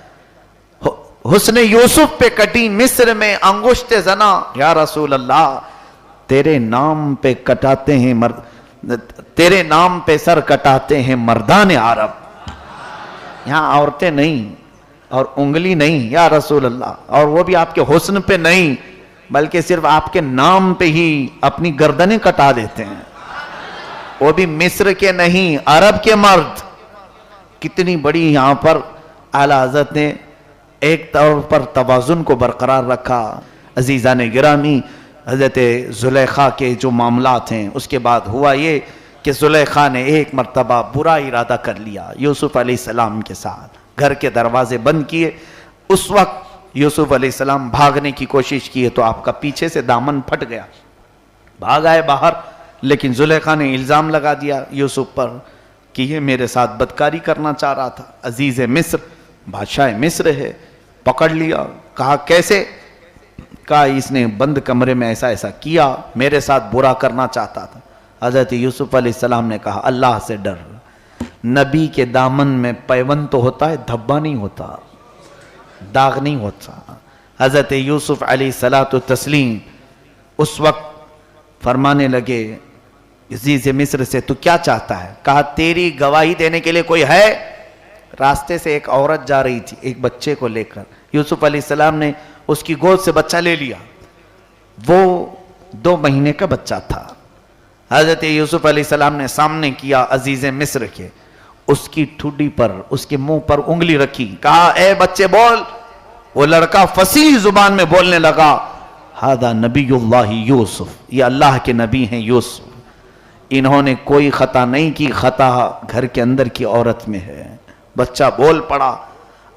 حسن یوسف پہ کٹی مصر میں انگشت زنا، یا رسول اللہ تیرے نام پہ کٹاتے ہیں تیرے نام پہ سر کٹاتے ہیں مردان عرب. یہاں عورتیں نہیں اور انگلی نہیں یا رسول اللہ، اور وہ بھی آپ کے حسن پہ نہیں بلکہ صرف آپ کے نام پہ ہی اپنی گردنیں کٹا دیتے ہیں، وہ بھی مصر کے نہیں عرب کے مرد. کتنی بڑی یہاں پر اعلیٰ حضرت نے ایک طور پر توازن کو برقرار رکھا. عزیزان گرامی، حضرت زلیخا کے جو معاملات ہیں اس کے بعد ہوا یہ کہ زلیخا نے ایک مرتبہ برا ارادہ کر لیا یوسف علیہ السلام کے ساتھ، گھر کے دروازے بند کیے. اس وقت یوسف علیہ السلام بھاگنے کی کوشش کی تو آپ کا پیچھے سے دامن پھٹ گیا، بھاگ آئے باہر. لیکن زلیخا نے الزام لگا دیا یوسف پر کہ یہ میرے ساتھ بدکاری کرنا چاہ رہا تھا. عزیز مصر، بادشاہ مصر ہے. پکڑ لیا، کہا کیسے؟ کہا اس نے بند کمرے میں ایسا ایسا کیا، میرے ساتھ برا کرنا چاہتا تھا. حضرت یوسف علیہ السلام نے کہا اللہ سے ڈر، نبی کے دامن میں پیوند تو ہوتا ہے، دھبا نہیں ہوتا، داغ نہیں ہوتا. حضرت یوسف علیہ الصلوۃ والتسلیم اس وقت فرمانے لگے عزیز مصر سے تو کیا چاہتا ہے؟ کہا تیری گواہی دینے کے لیے کوئی ہے؟ راستے سے ایک عورت جا رہی تھی ایک بچے کو لے کر، یوسف علیہ السلام نے اس کی گود سے بچہ لے لیا. وہ 2 مہینے کا بچہ تھا. حضرت یوسف علیہ السلام نے سامنے کیا عزیز مصر کے، اس کی ٹھڈی پر، اس کے منہ پر انگلی رکھی، کہا اے بچے بول۔ وہ لڑکا فصیح زبان میں بولنے لگا، ہذا نبی اللہ یوسف، یہ اللہ کے نبی ہیں یوسف، انہوں نے کوئی خطا نہیں کی، خطا گھر کے اندر کی عورت میں ہے۔ بچہ بول پڑا۔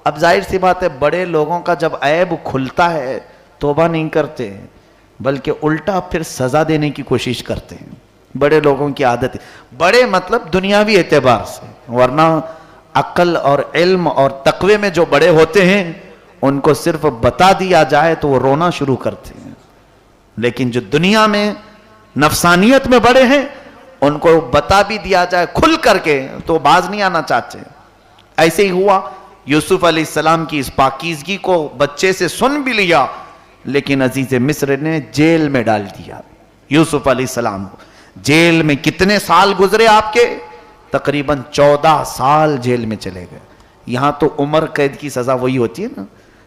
اب ظاہر سی بات ہے، بڑے لوگوں کا جب عیب کھلتا ہے توبہ نہیں کرتے، بلکہ الٹا پھر سزا دینے کی کوشش کرتے ہیں۔ بڑے لوگوں کی عادت ہے، بڑے مطلب دنیاوی اعتبار سے، ورنہ عقل اور علم اور تقوی میں جو بڑے ہوتے ہیں ان کو صرف بتا دیا جائے تو وہ رونا شروع کرتے ہیں، لیکن جو دنیا میں نفسانیت میں بڑے ہیں ان کو بتا بھی دیا جائے کھل کر کے تو باز نہیں آنا چاہتے۔ ایسے ہی ہوا، یوسف علیہ السلام کی اس پاکیزگی کو بچے سے سن بھی لیا، لیکن عزیز مصر نے جیل میں ڈال دیا یوسف علیہ السلام کو۔ جیل میں کتنے سال گزرے آپ کے؟ تقریباً 14 سال جیل میں چلے گئے۔ یہاں تو عمر قید کی سزا وہی ہوتی ہے نا،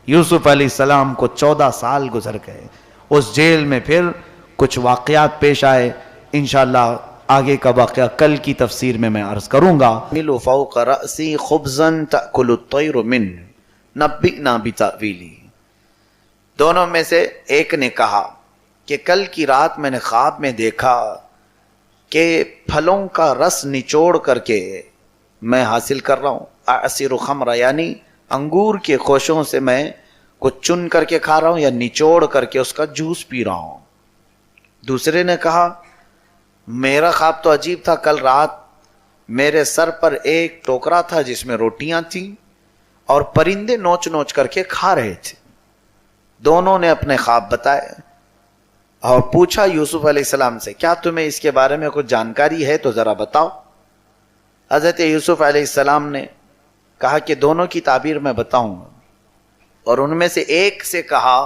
یوسف علیہ السلام کو 14 سال گزر گئے اس جیل میں۔ پھر کچھ واقعات پیش آئے، انشاءاللہ آگے کا واقعہ کل کی تفسیر میں عرض کروں گا۔ ملو فوق رأسی خبزا تأکل الطیر من نبئنا بتأویلی۔ دونوں میں سے ایک نے کہا کہ کل کی رات میں نے خواب میں دیکھا کہ پھلوں کا رس نچوڑ کر کے میں حاصل کر رہا ہوں، اعصر خمر، یعنی انگور کے خوشوں سے میں کچھ چن کر کے کھا رہا ہوں یا نچوڑ کر کے اس کا جوس پی رہا ہوں۔ دوسرے نے کہا میرا خواب تو عجیب تھا، کل رات میرے سر پر ایک ٹوکرا تھا جس میں روٹیاں تھیں اور پرندے نوچ نوچ کر کے کھا رہے تھے۔ دونوں نے اپنے خواب بتائے اور پوچھا یوسف علیہ السلام سے کیا تمہیں اس کے بارے میں کچھ جانکاری ہے تو ذرا بتاؤ۔ حضرت یوسف علیہ السلام نے کہا کہ دونوں کی تعبیر میں بتاؤں گا، اور ان میں سے ایک سے کہا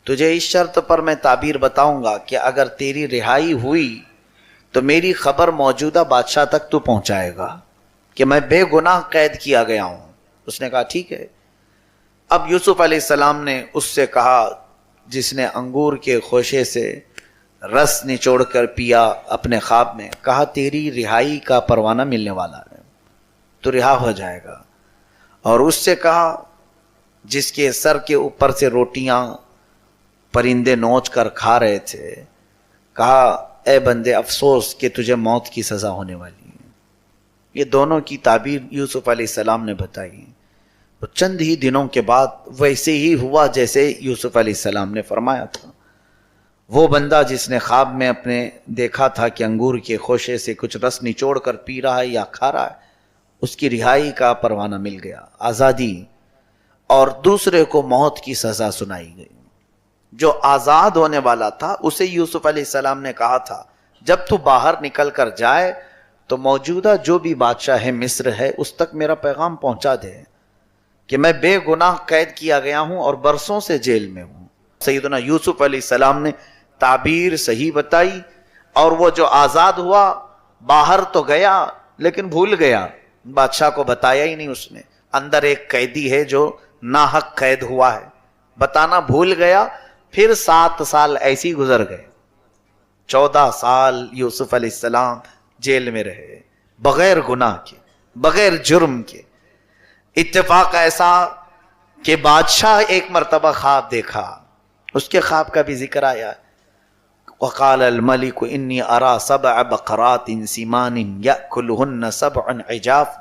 تجھے اس شرط پر میں تعبیر بتاؤں گا کہ اگر تیری رہائی ہوئی تو میری خبر موجودہ بادشاہ تک تو پہنچائے گا کہ میں بے گناہ قید کیا گیا ہوں۔ اس نے کہا ٹھیک ہے۔ اب یوسف علیہ السلام نے اس سے کہا جس نے انگور کے خوشے سے رس نچوڑ کر پیا اپنے خواب میں، کہا تیری رہائی کا پروانہ ملنے والا ہے، تو رہا ہو جائے گا۔ اور اس سے کہا جس کے سر کے اوپر سے روٹیاں پرندے نوچ کر کھا رہے تھے، کہا اے بندے افسوس کہ تجھے موت کی سزا ہونے والی ہے۔ یہ دونوں کی تعبیر یوسف علیہ السلام نے بتائی۔ تو چند ہی دنوں کے بعد ویسے ہی ہوا جیسے یوسف علیہ السلام نے فرمایا تھا۔ وہ بندہ جس نے خواب میں اپنے دیکھا تھا کہ انگور کے خوشے سے کچھ رس نچوڑ کر پی رہا ہے یا کھا رہا ہے، اس کی رہائی کا پروانہ مل گیا، آزادی، اور دوسرے کو موت کی سزا سنائی گئی۔ جو آزاد ہونے والا تھا اسے یوسف علیہ السلام نے کہا تھا جب تو باہر نکل کر جائے تو موجودہ جو بھی بادشاہ ہے مصر ہے اس تک میرا پیغام پہنچا دے کہ میں بے گناہ قید کیا گیا ہوں اور برسوں سے جیل میں ہوں۔ سیدنا یوسف علیہ السلام نے تعبیر صحیح بتائی، اور وہ جو آزاد ہوا باہر تو گیا لیکن بھول گیا، بادشاہ کو بتایا ہی نہیں اس نے۔ اندر ایک قیدی ہے جو ناحق قید ہوا ہے، بتانا بھول گیا۔ پھر 7 سال ایسی گزر گئے، 14 سال یوسف علیہ السلام جیل میں رہے بغیر گناہ کے، بغیر جرم کے۔ اتفاق ایسا کہ بادشاہ ایک مرتبہ خواب دیکھا، اس کے خواب کا بھی ذکر آیا۔ وقال الملك انی ارى 7 بقرات سمان یأکلہن 7 عجاف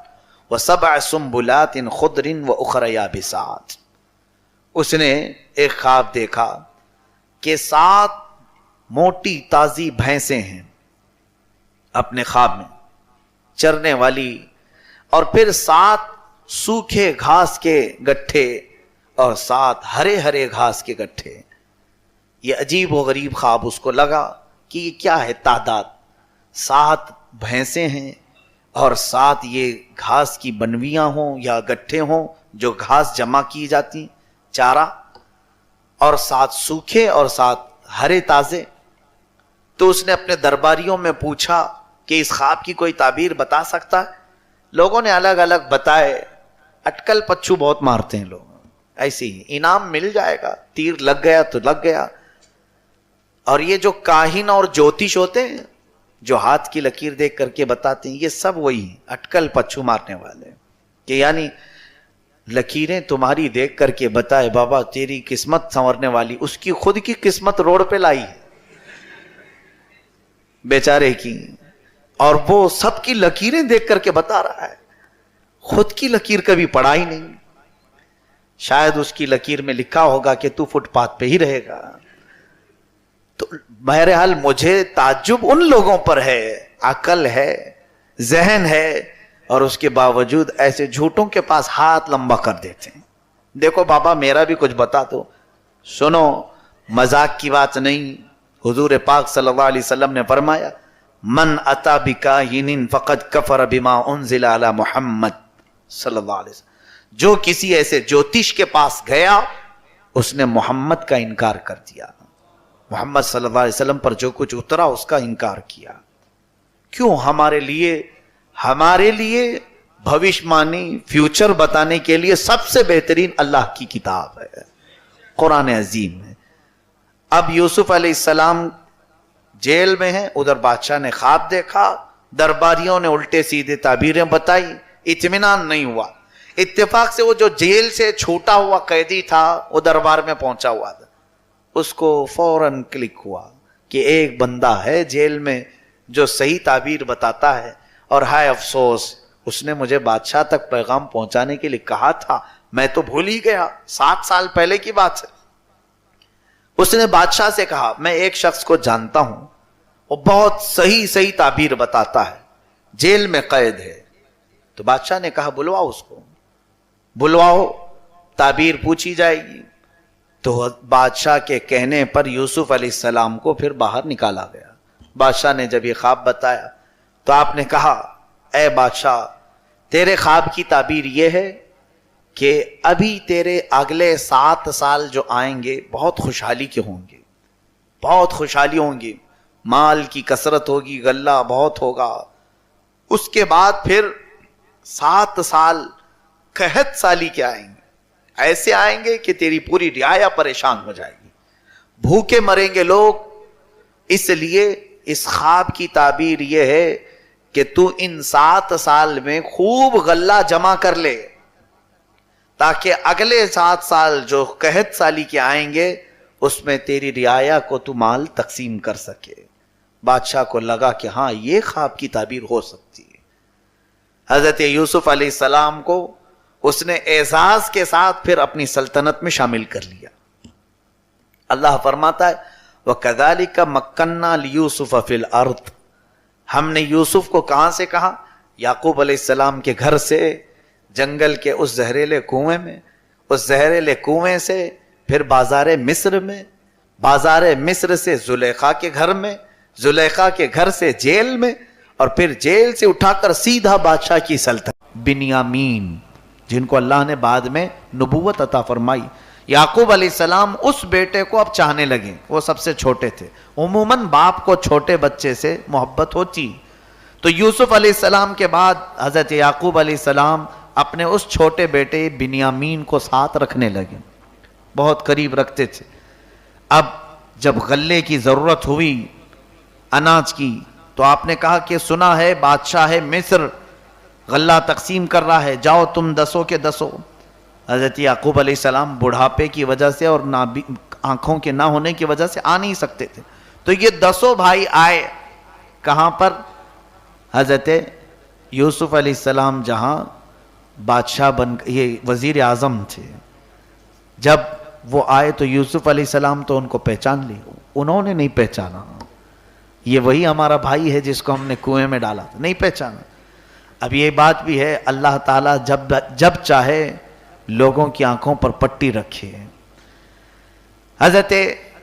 و7 سنبلات خضر واخر یابسات۔ اس نے ایک خواب دیکھا کہ 7 موٹی تازی بھینسیں ہیں اپنے خواب میں چرنے والی، اور پھر 7 سوکھے گھاس کے گٹھے اور 7 ہرے ہرے گھاس کے گٹھے۔ یہ عجیب و غریب خواب اس کو لگا کہ یہ کیا ہے تعداد، 7 بھینسیں ہیں اور 7 یہ گھاس کی بنویاں ہوں یا گٹھے ہوں جو گھاس جمع کی جاتی چارہ، اور 7 سوکھے اور 7 ہرے تازے۔ تو اس نے اپنے درباریوں میں پوچھا کہ اس خواب کی کوئی تعبیر بتا سکتا ہے؟ لوگوں نے الگ الگ بتائے، اٹکل پچھو بہت مارتے ہیں لوگ، ایسے ہی انعام مل جائے گا، تیر لگ گیا تو لگ گیا۔ اور یہ جو کاہن اور جوتش ہوتے ہیں جو ہاتھ کی لکیر دیکھ کر کے بتاتے ہیں، یہ سب وہی ہیں اٹکل پچھو مارنے والے، کہ یعنی لکیریں تمہاری دیکھ کر کے بتائے بابا تیری قسمت سنورنے والی، اس کی خود کی قسمت روڈ پہ لائی ہے بیچارے کی، اور وہ سب کی لکیریں دیکھ کر کے بتا رہا ہے، خود کی لکیر کبھی پڑھا ہی نہیں، شاید اس کی لکیر میں لکھا ہوگا کہ تو فٹ پاتھ پہ ہی رہے گا۔ تو بہرحال مجھے تعجب ان لوگوں پر ہے، عقل ہے، ذہن ہے، اور اس کے باوجود ایسے جھوٹوں کے پاس ہاتھ لمبا کر دیتے ہیں۔ دیکھو بابا میرا بھی کچھ بتا دو، سنو، مذاق کی بات نہیں۔ حضور پاک صلی اللہ علیہ وسلم نے فرمایا من اتا بکاہن فقد کفر بما انزل علی محمد صلی اللہ علیہ وسلم، جو کسی ایسے جوتش کے پاس گیا اس نے محمد کا انکار کر دیا، محمد صلی اللہ علیہ وسلم پر جو کچھ اترا اس کا انکار کیا۔ کیوں؟ ہمارے لیے بھوشمانی، فیوچر بتانے کے لیے سب سے بہترین اللہ کی کتاب ہے، قرآن عظیم ہے۔ اب یوسف علیہ السلام جیل میں ہیں، ادھر بادشاہ نے خواب دیکھا، درباریوں نے الٹے سیدھے تعبیریں بتائی، اطمینان نہیں ہوا۔ اتفاق سے وہ جو جیل سے چھوٹا ہوا قیدی تھا وہ دربار میں پہنچا ہوا تھا، اس کو فوراً کلک ہوا کہ ایک بندہ ہے جیل میں جو صحیح تعبیر بتاتا ہے، اور ہائے افسوس اس نے مجھے بادشاہ تک پیغام پہنچانے کے لیے کہا تھا، میں تو بھول ہی گیا، 7 سال پہلے کی بات ہے۔ اس نے بادشاہ سے کہا میں ایک شخص کو جانتا ہوں، وہ بہت صحیح تعبیر بتاتا ہے، جیل میں قید ہے۔ تو بادشاہ نے کہا بلواؤ اس کو، بلواؤ، تعبیر پوچھی جائے گی۔ تو بادشاہ کے کہنے پر یوسف علیہ السلام کو پھر باہر نکالا گیا۔ بادشاہ نے جب یہ خواب بتایا تو آپ نے کہا اے بادشاہ تیرے خواب کی تعبیر یہ ہے کہ ابھی تیرے اگلے 7 سال جو آئیں گے بہت خوشحالی کے ہوں گے، بہت خوشحالی ہوں گی، مال کی کثرت ہوگی، غلہ بہت ہوگا۔ اس کے بعد پھر 7 سال قحط سالی کے آئیں گے، ایسے آئیں گے کہ تیری پوری رعایا پریشان ہو جائے گی، بھوکے مریں گے لوگ۔ اس لیے اس خواب کی تعبیر یہ ہے کہ تو ان 7 سال میں خوب غلہ جمع کر لے، تاکہ اگلے 7 سال جو قحط سالی کے آئیں گے اس میں تیری رعایا کو تو مال تقسیم کر سکے۔ بادشاہ کو لگا کہ ہاں یہ خواب کی تعبیر ہو سکتی ہے۔ حضرت یوسف علیہ السلام کو اس نے اعزاز کے ساتھ پھر اپنی سلطنت میں شامل کر لیا۔ اللہ فرماتا ہے وَكَذَلِكَ مَكَّنَّا لِيُوسُفَ فِي الْأَرْضِ، ہم نے یوسف کو کہاں سے کہا؟ یعقوب علیہ السلام کے گھر سے، جنگل کے اس زہریلے کنویں میں، اس زہریلے کنویں سے پھر بازار مصر میں، بازار مصر سے زلیخا کے گھر میں، زلیخا کے گھر سے جیل میں، اور پھر جیل سے اٹھا کر سیدھا بادشاہ کی سلطنت۔ بنیامین جن کو اللہ نے بعد میں نبوت عطا فرمائی، یعقوب علیہ السلام اس بیٹے کو اب چاہنے لگے، وہ سب سے چھوٹے تھے۔ عموماً باپ کو چھوٹے بچے سے محبت ہوتی، تو یوسف علیہ السلام کے بعد حضرت یعقوب علیہ السلام اپنے اس چھوٹے بیٹے بنیامین کو ساتھ رکھنے لگے، بہت قریب رکھتے تھے۔ اب جب غلے کی ضرورت ہوئی، اناج کی، تو آپ نے کہا کہ سنا ہے بادشاہ مصر غلہ تقسیم کر رہا ہے، جاؤ تم 10 کے 10۔ حضرت یعقوب علیہ السلام بڑھاپے کی وجہ سے اور آنکھوں کے نہ ہونے کی وجہ سے آ نہیں سکتے تھے، تو یہ 10 بھائی آئے کہاں پر؟ حضرت یوسف علیہ السلام جہاں بادشاہ یہ وزیر اعظم تھے، جب وہ آئے تو یوسف علیہ السلام تو ان کو پہچان لی، انہوں نے نہیں پہچانا یہ وہی ہمارا بھائی ہے جس کو ہم نے کنویں میں ڈالا تھا، نہیں پہچانا۔ اب یہ بات بھی ہے اللہ تعالیٰ جب چاہے لوگوں کی آنکھوں پر پٹی رکھے۔ حضرت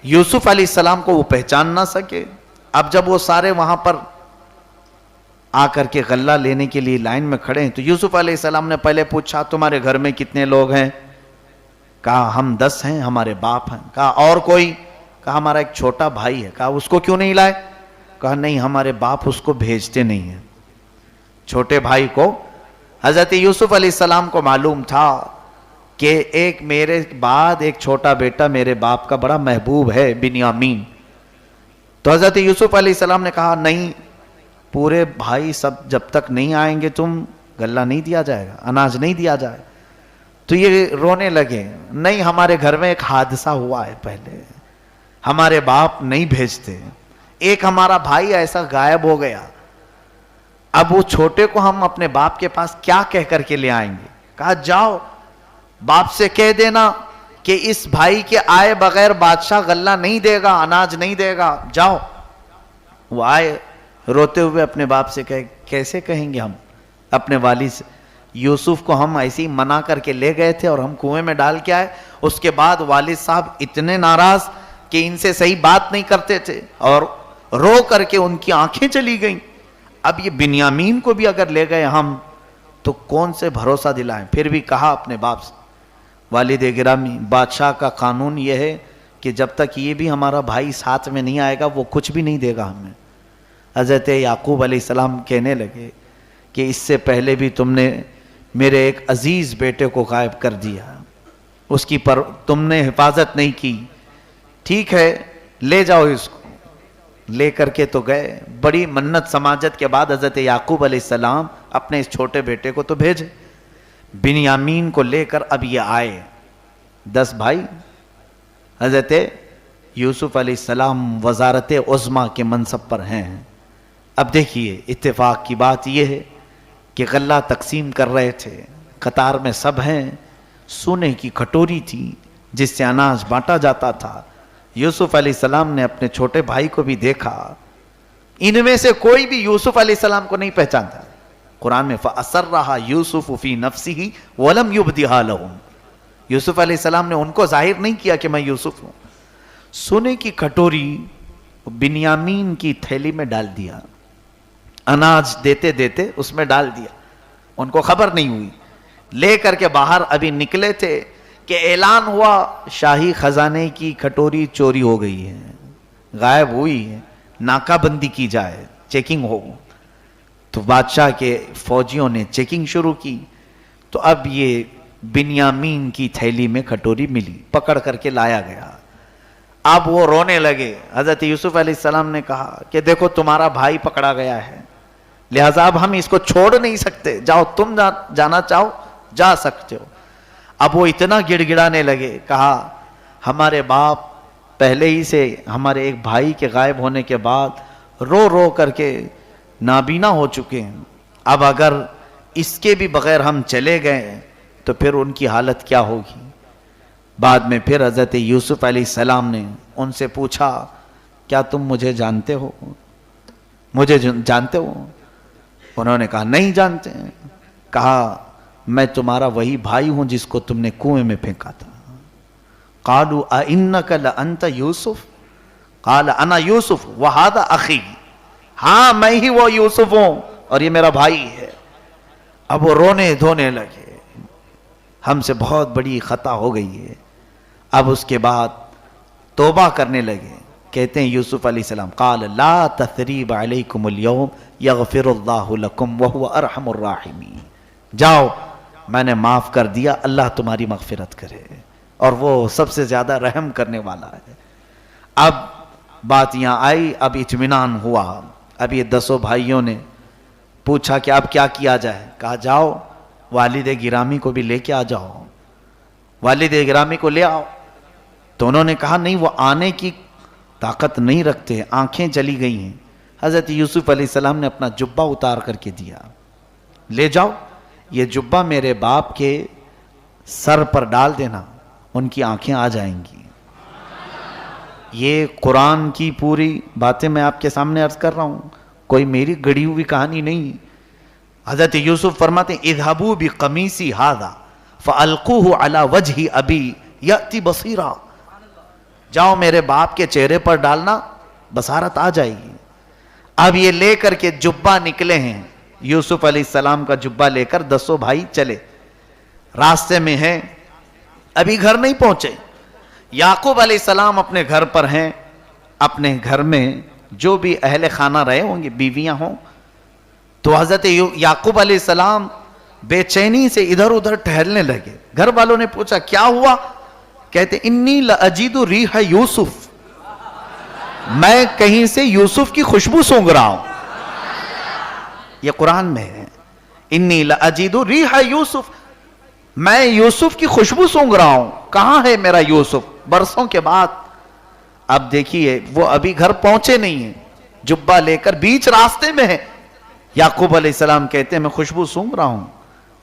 یوسف علیہ السلام کو وہ پہچان نہ سکے۔ اب جب وہ سارے وہاں پر آ کر کے غلہ لینے کے لیے لائن میں کھڑے ہیں تو یوسف علیہ السلام نے پہلے پوچھا تمہارے گھر میں کتنے لوگ ہیں؟ کہا ہم 10 ہیں، ہمارے باپ ہیں۔ کہا اور کوئی؟ کہا ہمارا ایک چھوٹا بھائی ہے۔ کہا اس کو کیوں نہیں لائے؟ کہا نہیں ہمارے باپ اس کو بھیجتے نہیں ہیں، چھوٹے بھائی کو۔ حضرت یوسف علیہ السلام کو معلوم تھا کہ ایک میرے بعد ایک چھوٹا بیٹا میرے باپ کا بڑا محبوب ہے، بنیامین۔ تو حضرت یوسف علیہ السلام نے کہا نہیں پورے بھائی سب جب تک نہیں آئیں گے تم غلہ نہیں دیا جائے گا، اناج نہیں دیا جائے. تو یہ رونے لگے. نہیں، ہمارے گھر میں ایک حادثہ ہوا ہے، پہلے ہمارے باپ نہیں بھیجتے، ایک ہمارا بھائی ایسا غائب ہو گیا، اب وہ چھوٹے کو ہم اپنے باپ کے پاس کیا کہہ کر کے لے آئیں گے؟ کہا جاؤ باپ سے کہہ دینا کہ اس بھائی کے آئے بغیر بادشاہ غلہ نہیں دے گا، اناج نہیں دے گا، جاؤ. وہ آئے روتے ہوئے اپنے باپ سے کہے کیسے کہیں گے ہم اپنے والد سے؟ یوسف کو ہم ایسے ہی منع کر کے لے گئے تھے اور ہم کنویں میں ڈال کے آئے. اس کے بعد والد صاحب اتنے ناراض کہ ان سے صحیح بات نہیں کرتے تھے اور رو کر کے ان کی آنکھیں چلی گئیں. اب یہ بنیامین کو بھی اگر لے گئے ہم تو کون سے بھروسہ دلائیں؟ پھر بھی کہا اپنے باپ سے والد گرامی بادشاہ کا قانون یہ ہے کہ جب تک یہ بھی ہمارا بھائی ساتھ میں نہیں آئے گا وہ کچھ بھی نہیں دے گا ہمیں. حضرت یعقوب علیہ السلام کہنے لگے کہ اس سے پہلے بھی تم نے میرے ایک عزیز بیٹے کو غائب کر دیا، اس کی تم نے حفاظت نہیں کی، ٹھیک ہے لے جاؤ اس کو. لے کر کے تو گئے. بڑی منت سماجت کے بعد حضرت یعقوب علیہ السلام اپنے اس چھوٹے بیٹے کو تو بھیجے. بنیامین کو لے کر اب یہ آئے 10 بھائی. حضرت یوسف علیہ السلام وزارت عظمیٰ کے منصب پر ہیں. اب دیکھیے اتفاق کی بات یہ ہے کہ غلہ تقسیم کر رہے تھے، قطار میں سب ہیں، سونے کی کٹوری تھی جس سے اناج بانٹا جاتا تھا. یوسف علیہ السلام نے اپنے چھوٹے بھائی کو بھی دیکھا، ان میں سے کوئی بھی یوسف علیہ السلام کو نہیں پہچانتا. قرآن میں فَأَسَرَّهَا يُوسُفُ فِي نَفْسِهِ وَلَمْ يُبْدِهَا لَهُمْ. یوسف علیہ السلام نے ان کو ظاہر نہیں کیا کہ میں یوسف ہوں. سونے کی کٹوری بنیامین کی تھیلی میں ڈال دیا، اناج دیتے دیتے اس میں ڈال دیا، ان کو خبر نہیں ہوئی. لے کر کے باہر ابھی نکلے تھے کہ اعلان ہوا شاہی خزانے کی کٹوری چوری ہو گئی ہے، غائب ہوئی ہے، ناکہ بندی کی جائے، چیکنگ ہو. تو بادشاہ کے فوجیوں نے چیکنگ شروع کی تو اب یہ بنیامین کی تھیلی میں کٹوری ملی، پکڑ کر کے لایا گیا. اب وہ رونے لگے. حضرت یوسف علیہ السلام نے کہا کہ دیکھو تمہارا بھائی پکڑا گیا ہے، لہذا اب ہم اس کو چھوڑ نہیں سکتے، جاؤ تم جانا چاہو جا سکتے ہو. اب وہ اتنا گڑ گڑانے لگے، کہا ہمارے باپ پہلے ہی سے ہمارے ایک بھائی کے غائب ہونے کے بعد رو رو کر کے نابینا ہو چکے ہیں، اب اگر اس کے بھی بغیر ہم چلے گئے تو پھر ان کی حالت کیا ہوگی. بعد میں پھر حضرت یوسف علیہ السلام نے ان سے پوچھا کیا تم مجھے جانتے ہو؟ مجھے جانتے ہو؟ انہوں نے کہا نہیں جانتے ہیں. کہا میں تمہارا وہی بھائی ہوں جس کو تم نے کنویں میں پھینکا تھا. قالوا اِنَّكَ لَأَنْتَ یوسف قال انا یوسف وَهَذَا اخی. ہاں میں ہی وہ یوسف ہوں اور یہ میرا بھائی ہے. اب وہ رونے دھونے لگے، ہم سے بہت بڑی خطا ہو گئی ہے. اب اس کے بعد توبہ کرنے لگے. کہتے ہیں یوسف علیہ السلام قال لا تثریب علیکم اليوم یغفر اللہ لکم وہو ارحم الراحمین. جاؤ میں نے معاف کر دیا، اللہ تمہاری مغفرت کرے اور وہ سب سے زیادہ رحم کرنے والا ہے. اب بات یہاں آئی، اب اطمینان ہوا. اب یہ 10 بھائیوں نے پوچھا کہ اب کیا کیا جائے. کہا جاؤ والد گرامی کو بھی لے کے آ جاؤ، والد گرامی کو لے آؤ. تو انہوں نے کہا نہیں وہ آنے کی طاقت نہیں رکھتے، آنکھیں چلی گئی ہیں. حضرت یوسف علیہ السلام نے اپنا جبہ اتار کر کے دیا، لے جاؤ یہ جبہ میرے باپ کے سر پر ڈال دینا، ان کی آنکھیں آ جائیں گی. یہ قرآن کی پوری باتیں میں آپ کے سامنے عرض کر رہا ہوں، کوئی میری گڑی ہوئی کہانی نہیں. حضرت یوسف فرماتے ہیں اذهبوا بقمیصی ھذا فالقوه علی وجہ ابی یأتی بصیرا. جاؤ میرے باپ کے چہرے پر ڈالنا، بصارت آ جائے گی. اب یہ لے کر کے جبہ نکلے ہیں، یوسف علیہ السلام کا جبہ لے کر 10 بھائی چلے. راستے میں ہیں، ابھی گھر نہیں پہنچے. یعقوب علیہ السلام اپنے گھر پر ہیں. اپنے گھر میں جو بھی اہل خانہ رہے ہوں گے، بیویاں ہوں، تو حضرت یعقوب علیہ السلام بے چینی سے ادھر ادھر ٹہلنے لگے. گھر والوں نے پوچھا کیا ہوا؟ کہتے انی لاجد ریح یوسف، میں کہیں سے یوسف کی خوشبو سونگ رہا ہوں. یہ قرآن میں ہے، انی لاجد ریح یوسف، میں یوسف کی خوشبو سونگ رہا ہوں. کہاں ہے میرا یوسف؟ برسوں کے بعد. اب دیکھیے وہ ابھی گھر پہنچے نہیں ہیں، جبہ لے کر بیچ راستے میں ہے. یعقوب علیہ السلام کہتے ہیں میں خوشبو سونگ رہا ہوں،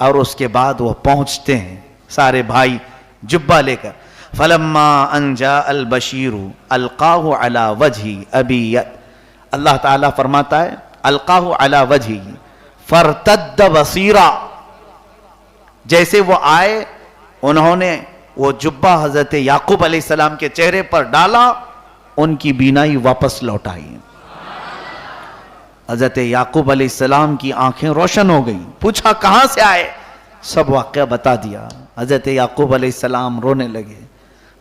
اور اس کے بعد وہ پہنچتے ہیں سارے بھائی جبہ لے کر. فلما ان جاء البشیر القاہ علی وجہی ابی، اللہ تعالیٰ فرماتا ہے القاہ علی وجہی فرتد بصیرا، جیسے وہ آئے انہوں نے وہ جبہ حضرت یعقوب علیہ السلام کے چہرے پر ڈالا، ان کی بینائی واپس لوٹائی. حضرت یعقوب علیہ السلام کی آنکھیں روشن ہو گئیں. پوچھا کہاں سے آئے؟ سب واقعہ بتا دیا. حضرت یعقوب علیہ السلام رونے لگے.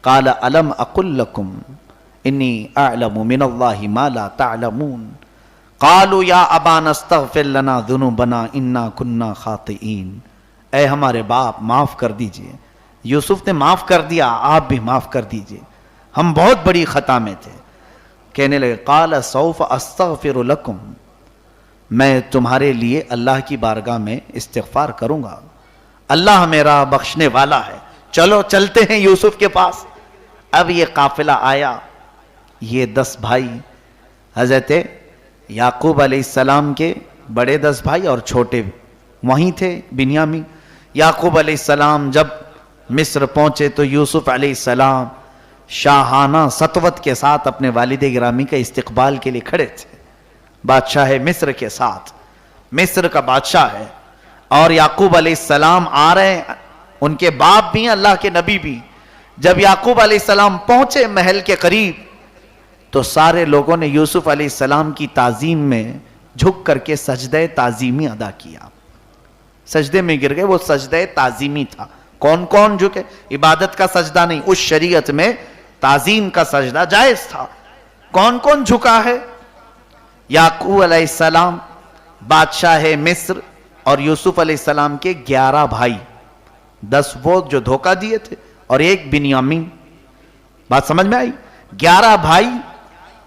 قال الم اقل لکم انی اعلم من اللہ ما لا تعلمون قالوا یا ابانا استغفر لنا ذنوبنا انا كنا خاطئین. اے ہمارے باپ معاف کر دیجئے. یوسف نے معاف کر دیا، آپ بھی معاف کر دیجئے، ہم بہت بڑی خطا میں تھے. کہنے لگے قال سوف استغفر لکم، میں تمہارے لیے اللہ کی بارگاہ میں استغفار کروں گا، اللہ میرا بخشنے والا ہے. چلو چلتے ہیں یوسف کے پاس. اب یہ قافلہ آیا، یہ 10 بھائی، حضرت یعقوب علیہ السلام کے بڑے 10 بھائی اور چھوٹے وہیں تھے بنیامین. یعقوب علیہ السلام جب مصر پہنچے تو یوسف علیہ السلام شاہانہ سطوت کے ساتھ اپنے والد گرامی کا استقبال کے لیے کھڑے تھے. بادشاہ مصر کے ساتھ، مصر کا بادشاہ ہے، اور یعقوب علیہ السلام آ رہے ہیں، ان کے باپ بھی ہیں، اللہ کے نبی بھی. جب یعقوب علیہ السلام پہنچے محل کے قریب تو سارے لوگوں نے یوسف علیہ السلام کی تعظیم میں جھک کر کے سجدہ تعظیمی ادا کیا. سجدے میں گر گئے، وہ سجدہ تعظیمی تھا. کون کون جھکے؟ عبادت کا سجدہ نہیں، اس شریعت میں تعظیم کا سجدہ جائز تھا. کون کون جھکا ہے؟ یعقوب علیہ السلام، بادشاہ مصر، اور یوسف علیہ السلام کے 11 بھائی، 10 وہ جو دھوکہ دیے تھے اور ایک بنیامین. بات سمجھ میں آئی؟ 11 بھائی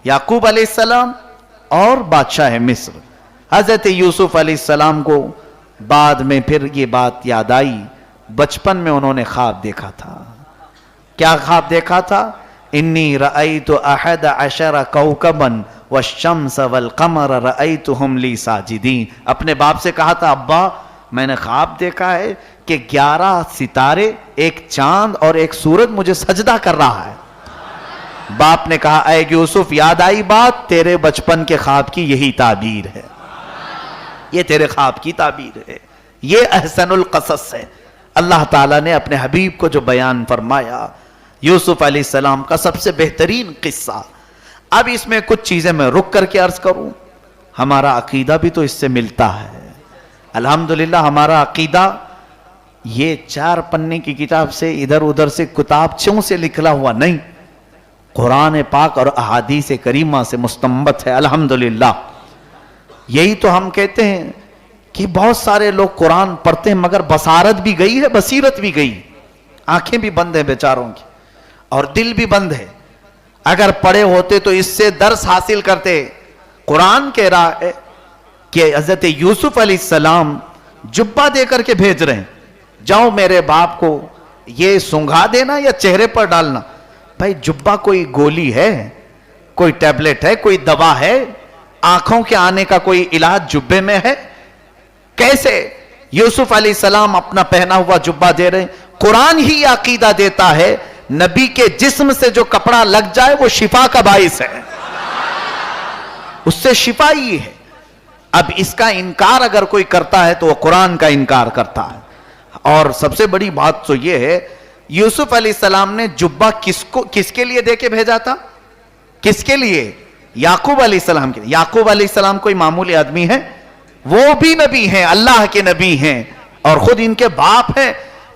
یعقوب علیہ السلام اور بادشاہ مصر. حضرت یوسف علیہ السلام کو بعد میں پھر یہ بات یاد آئی، بچپن میں انہوں نے خواب دیکھا تھا. کیا خواب دیکھا تھا؟ انی رأیت 11 کوکبا والشمس والقمر رأیتهم لی ساجدین. اپنے باپ سے کہا تھا ابا میں نے خواب دیکھا ہے کہ 11 ستارے، ایک چاند اور ایک سورج مجھے سجدہ کر رہا ہے. باپ نے کہا اے یوسف یاد آئی بات، تیرے بچپن کے خواب کی یہی تعبیر ہے، یہ تیرے خواب کی تعبیر ہے. یہ احسن القصص ہے. اللہ تعالیٰ نے اپنے حبیب کو جو بیان فرمایا یوسف علیہ السلام کا سب سے بہترین قصہ. اب اس میں کچھ چیزیں میں رک کر کے عرض کروں. ہمارا عقیدہ بھی تو اس سے ملتا ہے. الحمدللہ ہمارا عقیدہ یہ 4 پنے کی کتاب سے، ادھر ادھر سے کتابچوں سے لکھا ہوا نہیں، قرآن پاک اور احادیث کریمہ سے مستنبت ہے. الحمدللہ. یہی تو ہم کہتے ہیں کہ بہت سارے لوگ قرآن پڑھتے ہیں مگر بصارت بھی گئی ہے، بصیرت بھی گئی، آنکھیں بھی بند ہیں بیچاروں کی اور دل بھی بند ہے. اگر پڑھے ہوتے تو اس سے درس حاصل کرتے. قرآن کہہ رہا ہے کہ حضرت یوسف علیہ السلام جبہ دے کر کے بھیج رہے ہیں، جاؤ میرے باپ کو یہ سنگھا دینا یا چہرے پر ڈالنا. بھائی جبہ کوئی گولی ہے، کوئی ٹیبلٹ ہے، کوئی دوا ہے؟ آنکھوں کے آنے کا کوئی علاج جبے میں ہے؟ کیسے یوسف علیہ السلام اپنا پہنا ہوا جبہ دے رہے ہیں؟ قرآن ہی عقیدہ دیتا ہے نبی کے جسم سے جو کپڑا لگ جائے وہ شفا کا باعث ہے، اس سے شفا ہی ہے. اب اس کا انکار اگر کوئی کرتا ہے تو وہ قرآن کا انکار کرتا ہے. اور سب سے بڑی بات تو یہ ہے یوسف علیہ السلام نے جبہ کس کے لیے دے کے بھیجا تھا؟ کس کے لیے؟ یعقوب علیہ السلام کے لیے. یعقوب علیہ السلام کوئی معمولی آدمی ہے؟ وہ بھی نبی ہیں، اللہ کے نبی ہیں اور خود ان کے باپ ہیں.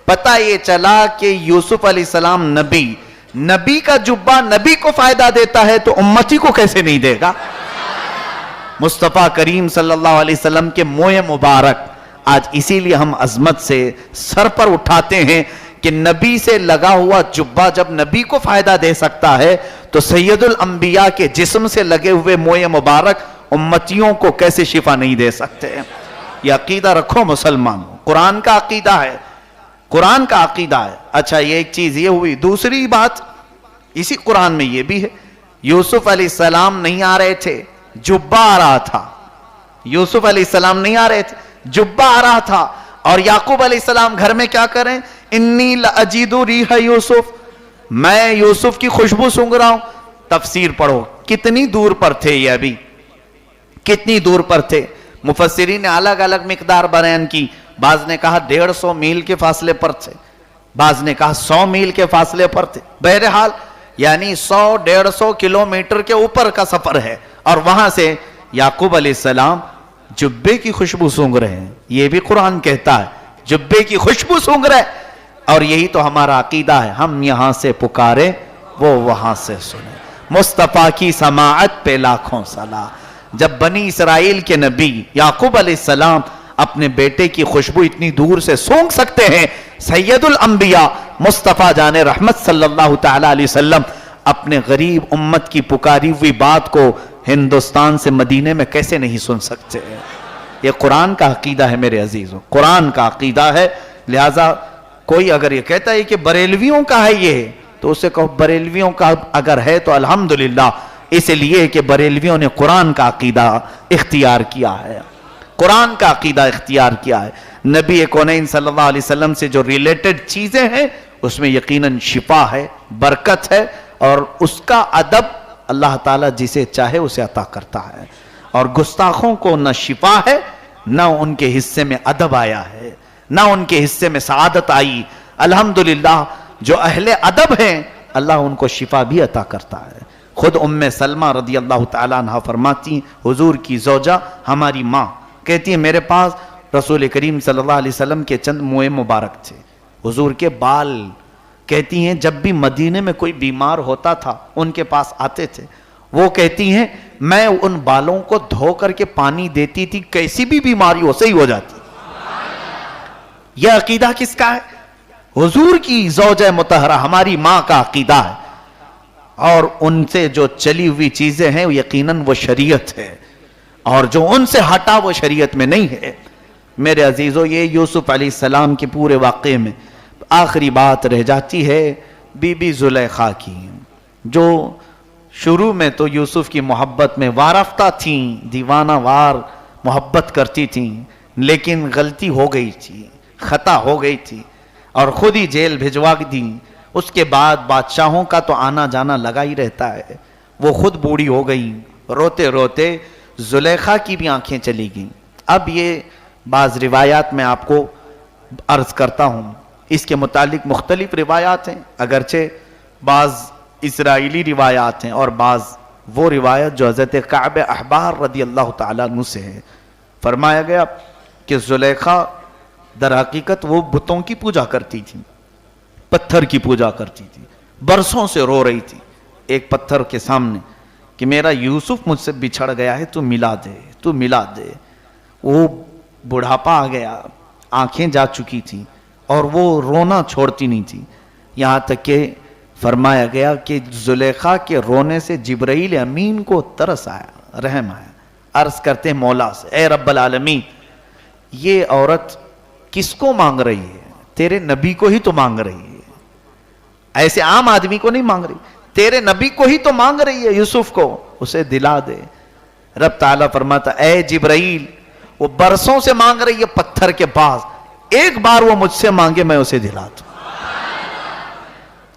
پتہ یہ چلا کہ یوسف علیہ السلام نبی کا جبہ نبی کو فائدہ دیتا ہے تو امتی کو کیسے نہیں دے گا؟ مصطفیٰ کریم صلی اللہ علیہ وسلم کے موئے مبارک آج اسی لیے ہم عظمت سے سر پر اٹھاتے ہیں کہ نبی سے لگا ہوا جبہ جب نبی کو فائدہ دے سکتا ہے تو سید الانبیاء کے جسم سے لگے ہوئے موئے مبارک امتیوں کو کیسے شفا نہیں دے سکتے ہیں؟ یہ عقیدہ رکھو مسلمانوں، قرآن کا عقیدہ ہے، قرآن کا عقیدہ ہے۔ اچھا یہ ایک چیز یہ ہوئی، دوسری بات اسی قرآن میں یہ بھی ہے، یوسف علیہ السلام نہیں آ رہے تھے، جبہ آ رہا تھا۔ یوسف علیہ السلام نہیں آ رہے تھے، جبہ آ رہا تھا، اور یعقوب علیہ السلام گھر میں کیا کریں؟ انی لأجید ریح یوسف، میں یوسف کی خوشبو سونگھ رہا ہوں۔ تفسیر پڑھو کتنی دور پر تھے یہ، ابھی کتنی دور پر تھے؟ مفسرین نے الگ الگ مقدار بیان کی، بعض نے کہا 150 میل کے فاصلے پر تھے، بعض نے کہا 100 میل کے فاصلے پر تھے، بہرحال یعنی 100-150 کلومیٹر کے اوپر کا سفر ہے، اور وہاں سے یعقوب علیہ السلام جبے کی خوشبو سونگھ رہے ہیں۔ یہ بھی قرآن کہتا ہے جبے کی خوشبو سونگھ رہے، اور یہی تو ہمارا عقیدہ ہے، ہم یہاں سے پکارے وہ وہاں سے سنے، مصطفیٰ کی سماعت پہ لاکھوں صلاح۔ جب بنی اسرائیل کے نبی یعقوب علیہ السلام اپنے بیٹے کی خوشبو اتنی دور سے سونگھ سکتے ہیں، سید الانبیاء مصطفیٰ جان رحمت صلی اللہ تعالی علیہ وسلم اپنے غریب امت کی پکاری ہوئی بات کو ہندوستان سے مدینے میں کیسے نہیں سن سکتے؟ یہ قرآن کا عقیدہ ہے میرے عزیزوں، قرآن کا عقیدہ ہے۔ لہٰذا کوئی اگر یہ کہتا ہے کہ بریلویوں کا ہے یہ، تو اسے کہو بریلویوں کا اگر ہے تو الحمدللہ، اس لیے کہ بریلویوں نے قرآن کا عقیدہ اختیار کیا ہے، قرآن کا عقیدہ اختیار کیا ہے۔ نبی کونین صلی اللہ علیہ وسلم سے جو ریلیٹڈ چیزیں ہیں اس میں یقیناً شفا ہے، برکت ہے، اور اس کا ادب اللہ تعالیٰ جسے چاہے اسے عطا کرتا ہے، اور گستاخوں کو نہ شفا ہے نہ ان کے حصے میں ادب آیا ہے، نہ ان کے حصے میں سعادت آئی۔ الحمدللہ جو اہل ادب ہیں اللہ ان کو شفا بھی عطا کرتا ہے۔ خود سلمہ رضی اللہ تعالیٰ عنہ فرماتی، حضور کی زوجہ ہماری ماں کہتی ہے میرے پاس رسول کریم صلی اللہ علیہ وسلم کے چند موئے مبارک تھے، حضور کے بال، کہتی ہیں جب بھی مدینے میں کوئی بیمار ہوتا تھا ان کے پاس آتے تھے، وہ کہتی ہیں میں ان بالوں کو دھو کر کے پانی دیتی تھی، کیسی بھی بیماری ہو صحیح ہو جاتی۔ یہ عقیدہ کس کا ہے؟ حضور کی زوجہ مطہرہ ہماری ماں کا عقیدہ ہے، اور ان سے جو چلی ہوئی چیزیں ہیں یقیناً وہ شریعت ہے، اور جو ان سے ہٹا وہ شریعت میں نہیں ہے۔ میرے عزیزو یہ یوسف علیہ السلام کے پورے واقعے میں آخری بات رہ جاتی ہے بی بی زلیخا کی، جو شروع میں تو یوسف کی محبت میں وارفتہ تھیں، دیوانہ وار محبت کرتی تھیں، لیکن غلطی ہو گئی تھی، خطا ہو گئی تھی، اور خود ہی جیل بھجوا دی۔ اس کے بعد بادشاہوں کا تو آنا جانا لگا ہی رہتا ہے، وہ خود بوڑھی ہو گئی، روتے روتے زلیخا کی بھی آنکھیں چلی گئیں۔ اب یہ بعض روایات میں آپ کو عرض کرتا ہوں، اس کے متعلق مختلف روایات ہیں، اگرچہ بعض اسرائیلی روایات ہیں اور بعض وہ روایت جو حضرت کعب احبار رضی اللہ تعالیٰ عنہ سے ہے۔ فرمایا گیا کہ زلیخا در حقیقت وہ بتوں کی پوجا کرتی تھی، پتھر کی پوجا کرتی تھی، برسوں سے رو رہی تھی ایک پتھر کے سامنے کہ میرا یوسف مجھ سے بچھڑ گیا ہے، تو ملا دے، تو ملا دے۔ وہ بڑھاپا آ گیا، آنکھیں جا چکی تھی، اور وہ رونا چھوڑتی نہیں تھی، یہاں تک کہ فرمایا گیا کہ زلیخا کے رونے سے جبرائیل امین کو ترس آیا، رحم آیا، عرض کرتے مولا سے اے رب العالمین یہ عورت کس کو مانگ رہی ہے؟ تیرے نبی کو ہی تو مانگ رہی ہے، ایسے عام آدمی کو نہیں مانگ رہی، تیرے نبی کو ہی تو مانگ رہی ہے، یوسف کو، اسے دلا دے۔ رب تعالیٰ فرماتا اے جبرائیل وہ برسوں سے مانگ رہی ہے پتھر کے پاس، ایک بار وہ مجھ سے مانگے میں اسے دلا دوں۔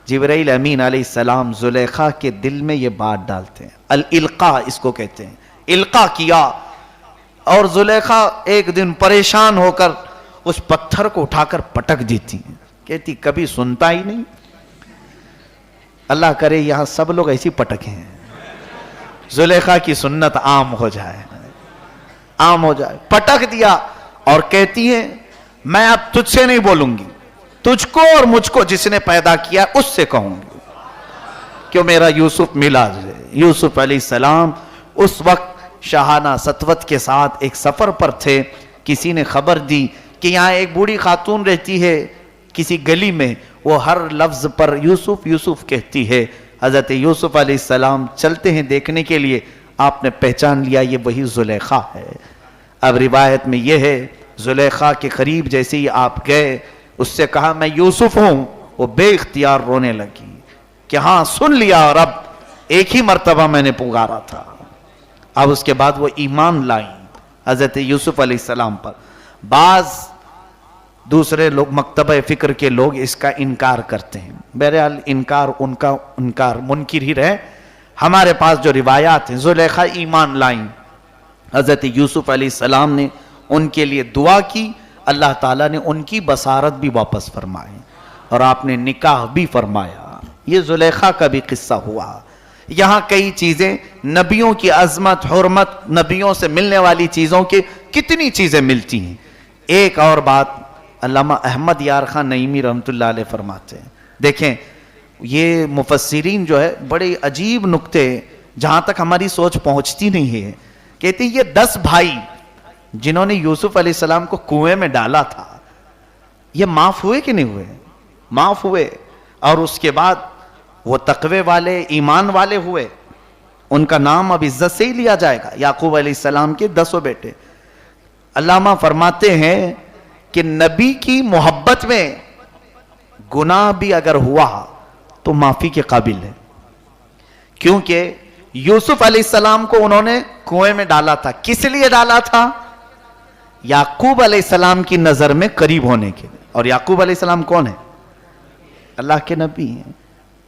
جبرائیل امین علیہ السلام زلیخا کے دل میں یہ بات ڈالتے ہیں، الالقاء اس کو کہتے ہیں، القاء کیا، اور زلیخا ایک دن پریشان ہو کر اس پتھر کو اٹھا کر پٹک دیتی ہیں، کہتی کبھی سنتا ہی نہیں، اللہ کرے یہاں سب لوگ ایسی پٹکے ہیں، زلیخا کی سنت عام ہو جائے، عام ہو جائے، پٹک دیا، اور کہتی ہے میں اب تجھ سے نہیں بولوں گی، تجھ کو اور مجھ کو جس نے پیدا کیا اس سے کہوں گی، کیوں میرا یوسف ملا جائے۔ یوسف علیہ السلام اس وقت شاہانہ سطوت کے ساتھ ایک سفر پر تھے، کسی نے خبر دی کہ یہاں ایک بوڑھی خاتون رہتی ہے کسی گلی میں، وہ ہر لفظ پر یوسف یوسف کہتی ہے۔ حضرت یوسف علیہ السلام چلتے ہیں دیکھنے کے لیے، آپ نے پہچان لیا یہ وہی زلیخا ہے۔ اب روایت میں یہ ہے زلیخا کے قریب جیسے ہی آپ گئے اس سے کہا میں یوسف ہوں، وہ بے اختیار رونے لگی کہ ہاں سن لیا رب، ایک ہی مرتبہ میں نے پکارا تھا۔ اب اس کے بعد وہ ایمان لائیں حضرت یوسف علیہ السلام پر۔ بعض دوسرے لوگ مکتبہ فکر کے لوگ اس کا انکار کرتے ہیں، بہرحال انکار ان کا انکار منکر ہی رہے۔ ہمارے پاس جو روایات ہیں، زلیخا ایمان لائیں، حضرت یوسف علیہ السلام نے ان کے لیے دعا کی، اللہ تعالیٰ نے ان کی بصارت بھی واپس فرمائی اور آپ نے نکاح بھی فرمایا۔ یہ زلیخا کا بھی قصہ ہوا۔ یہاں کئی چیزیں، نبیوں کی عظمت، حرمت، نبیوں سے ملنے والی چیزوں کے کتنی چیزیں ملتی ہیں۔ ایک اور بات علامہ احمد یار خان نعیمی رحمۃ اللہ علیہ فرماتے ہیں، دیکھیں یہ مفسرین جو ہے بڑے عجیب نکتے جہاں تک ہماری سوچ پہنچتی نہیں ہے، کہتے ہیں یہ 10 بھائی جنہوں نے یوسف علیہ السلام کو کنویں میں ڈالا تھا، یہ معاف ہوئے کہ نہیں ہوئے؟ معاف ہوئے، اور اس کے بعد وہ تقوی والے، ایمان والے ہوئے، ان کا نام اب عزت سے ہی لیا جائے گا۔ یعقوب علیہ السلام کے 10 بیٹے۔ علامہ فرماتے ہیں کہ نبی کی محبت میں گناہ بھی اگر ہوا تو معافی کے قابل ہے، کیونکہ یوسف علیہ السلام کو انہوں نے کنویں میں ڈالا تھا، کس لیے ڈالا تھا؟ یعقوب علیہ السلام کی نظر میں قریب ہونے کے لیے، اور یعقوب علیہ السلام کون ہے؟ اللہ کے نبی ہیں۔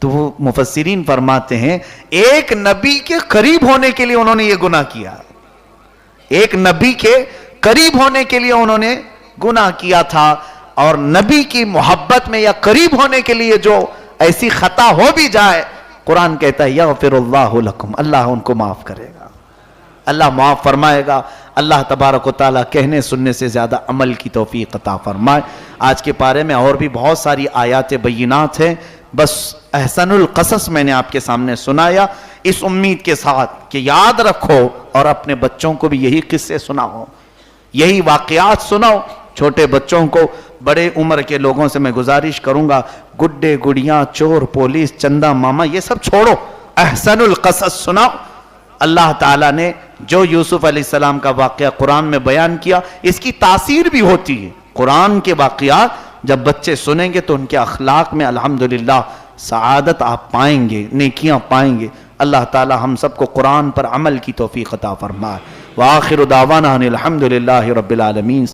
تو وہ مفسرین فرماتے ہیں ایک نبی کے قریب ہونے کے لیے انہوں نے یہ گناہ کیا، ایک نبی کے قریب ہونے کے لیے انہوں نے گناہ کیا تھا، اور نبی کی محبت میں یا قریب ہونے کے لیے جو ایسی خطا ہو بھی جائے، قرآن کہتا ہے یغفر اللہ لکم، اللہ ان کو معاف کرے گا، اللہ معاف فرمائے گا۔ اللہ تبارک و تعالیٰ کہنے سننے سے زیادہ عمل کی توفیق عطا فرمائے۔ آج کے پارے میں اور بھی بہت ساری آیات بینات ہیں، بس احسن القصص میں نے آپ کے سامنے سنایا، اس امید کے ساتھ کہ یاد رکھو اور اپنے بچوں کو بھی یہی قصے سناؤ، یہی واقعات سناؤ۔ چھوٹے بچوں کو، بڑے عمر کے لوگوں سے میں گزارش کروں گا، گڈے گڑیاں، چور پولیس، چندہ ماما، یہ سب چھوڑو، احسن القصص سناؤ۔ اللہ تعالیٰ نے جو یوسف علیہ السلام کا واقعہ قرآن میں بیان کیا، اس کی تاثیر بھی ہوتی ہے۔ قرآن کے واقعات جب بچے سنیں گے تو ان کے اخلاق میں الحمدللہ سعادت آپ پائیں گے، نیکیاں پائیں گے۔ اللہ تعالیٰ ہم سب کو قرآن پر عمل کی توفیق عطا فرمائے۔ وآخر دعوانا ان الحمدللہ رب العالمین۔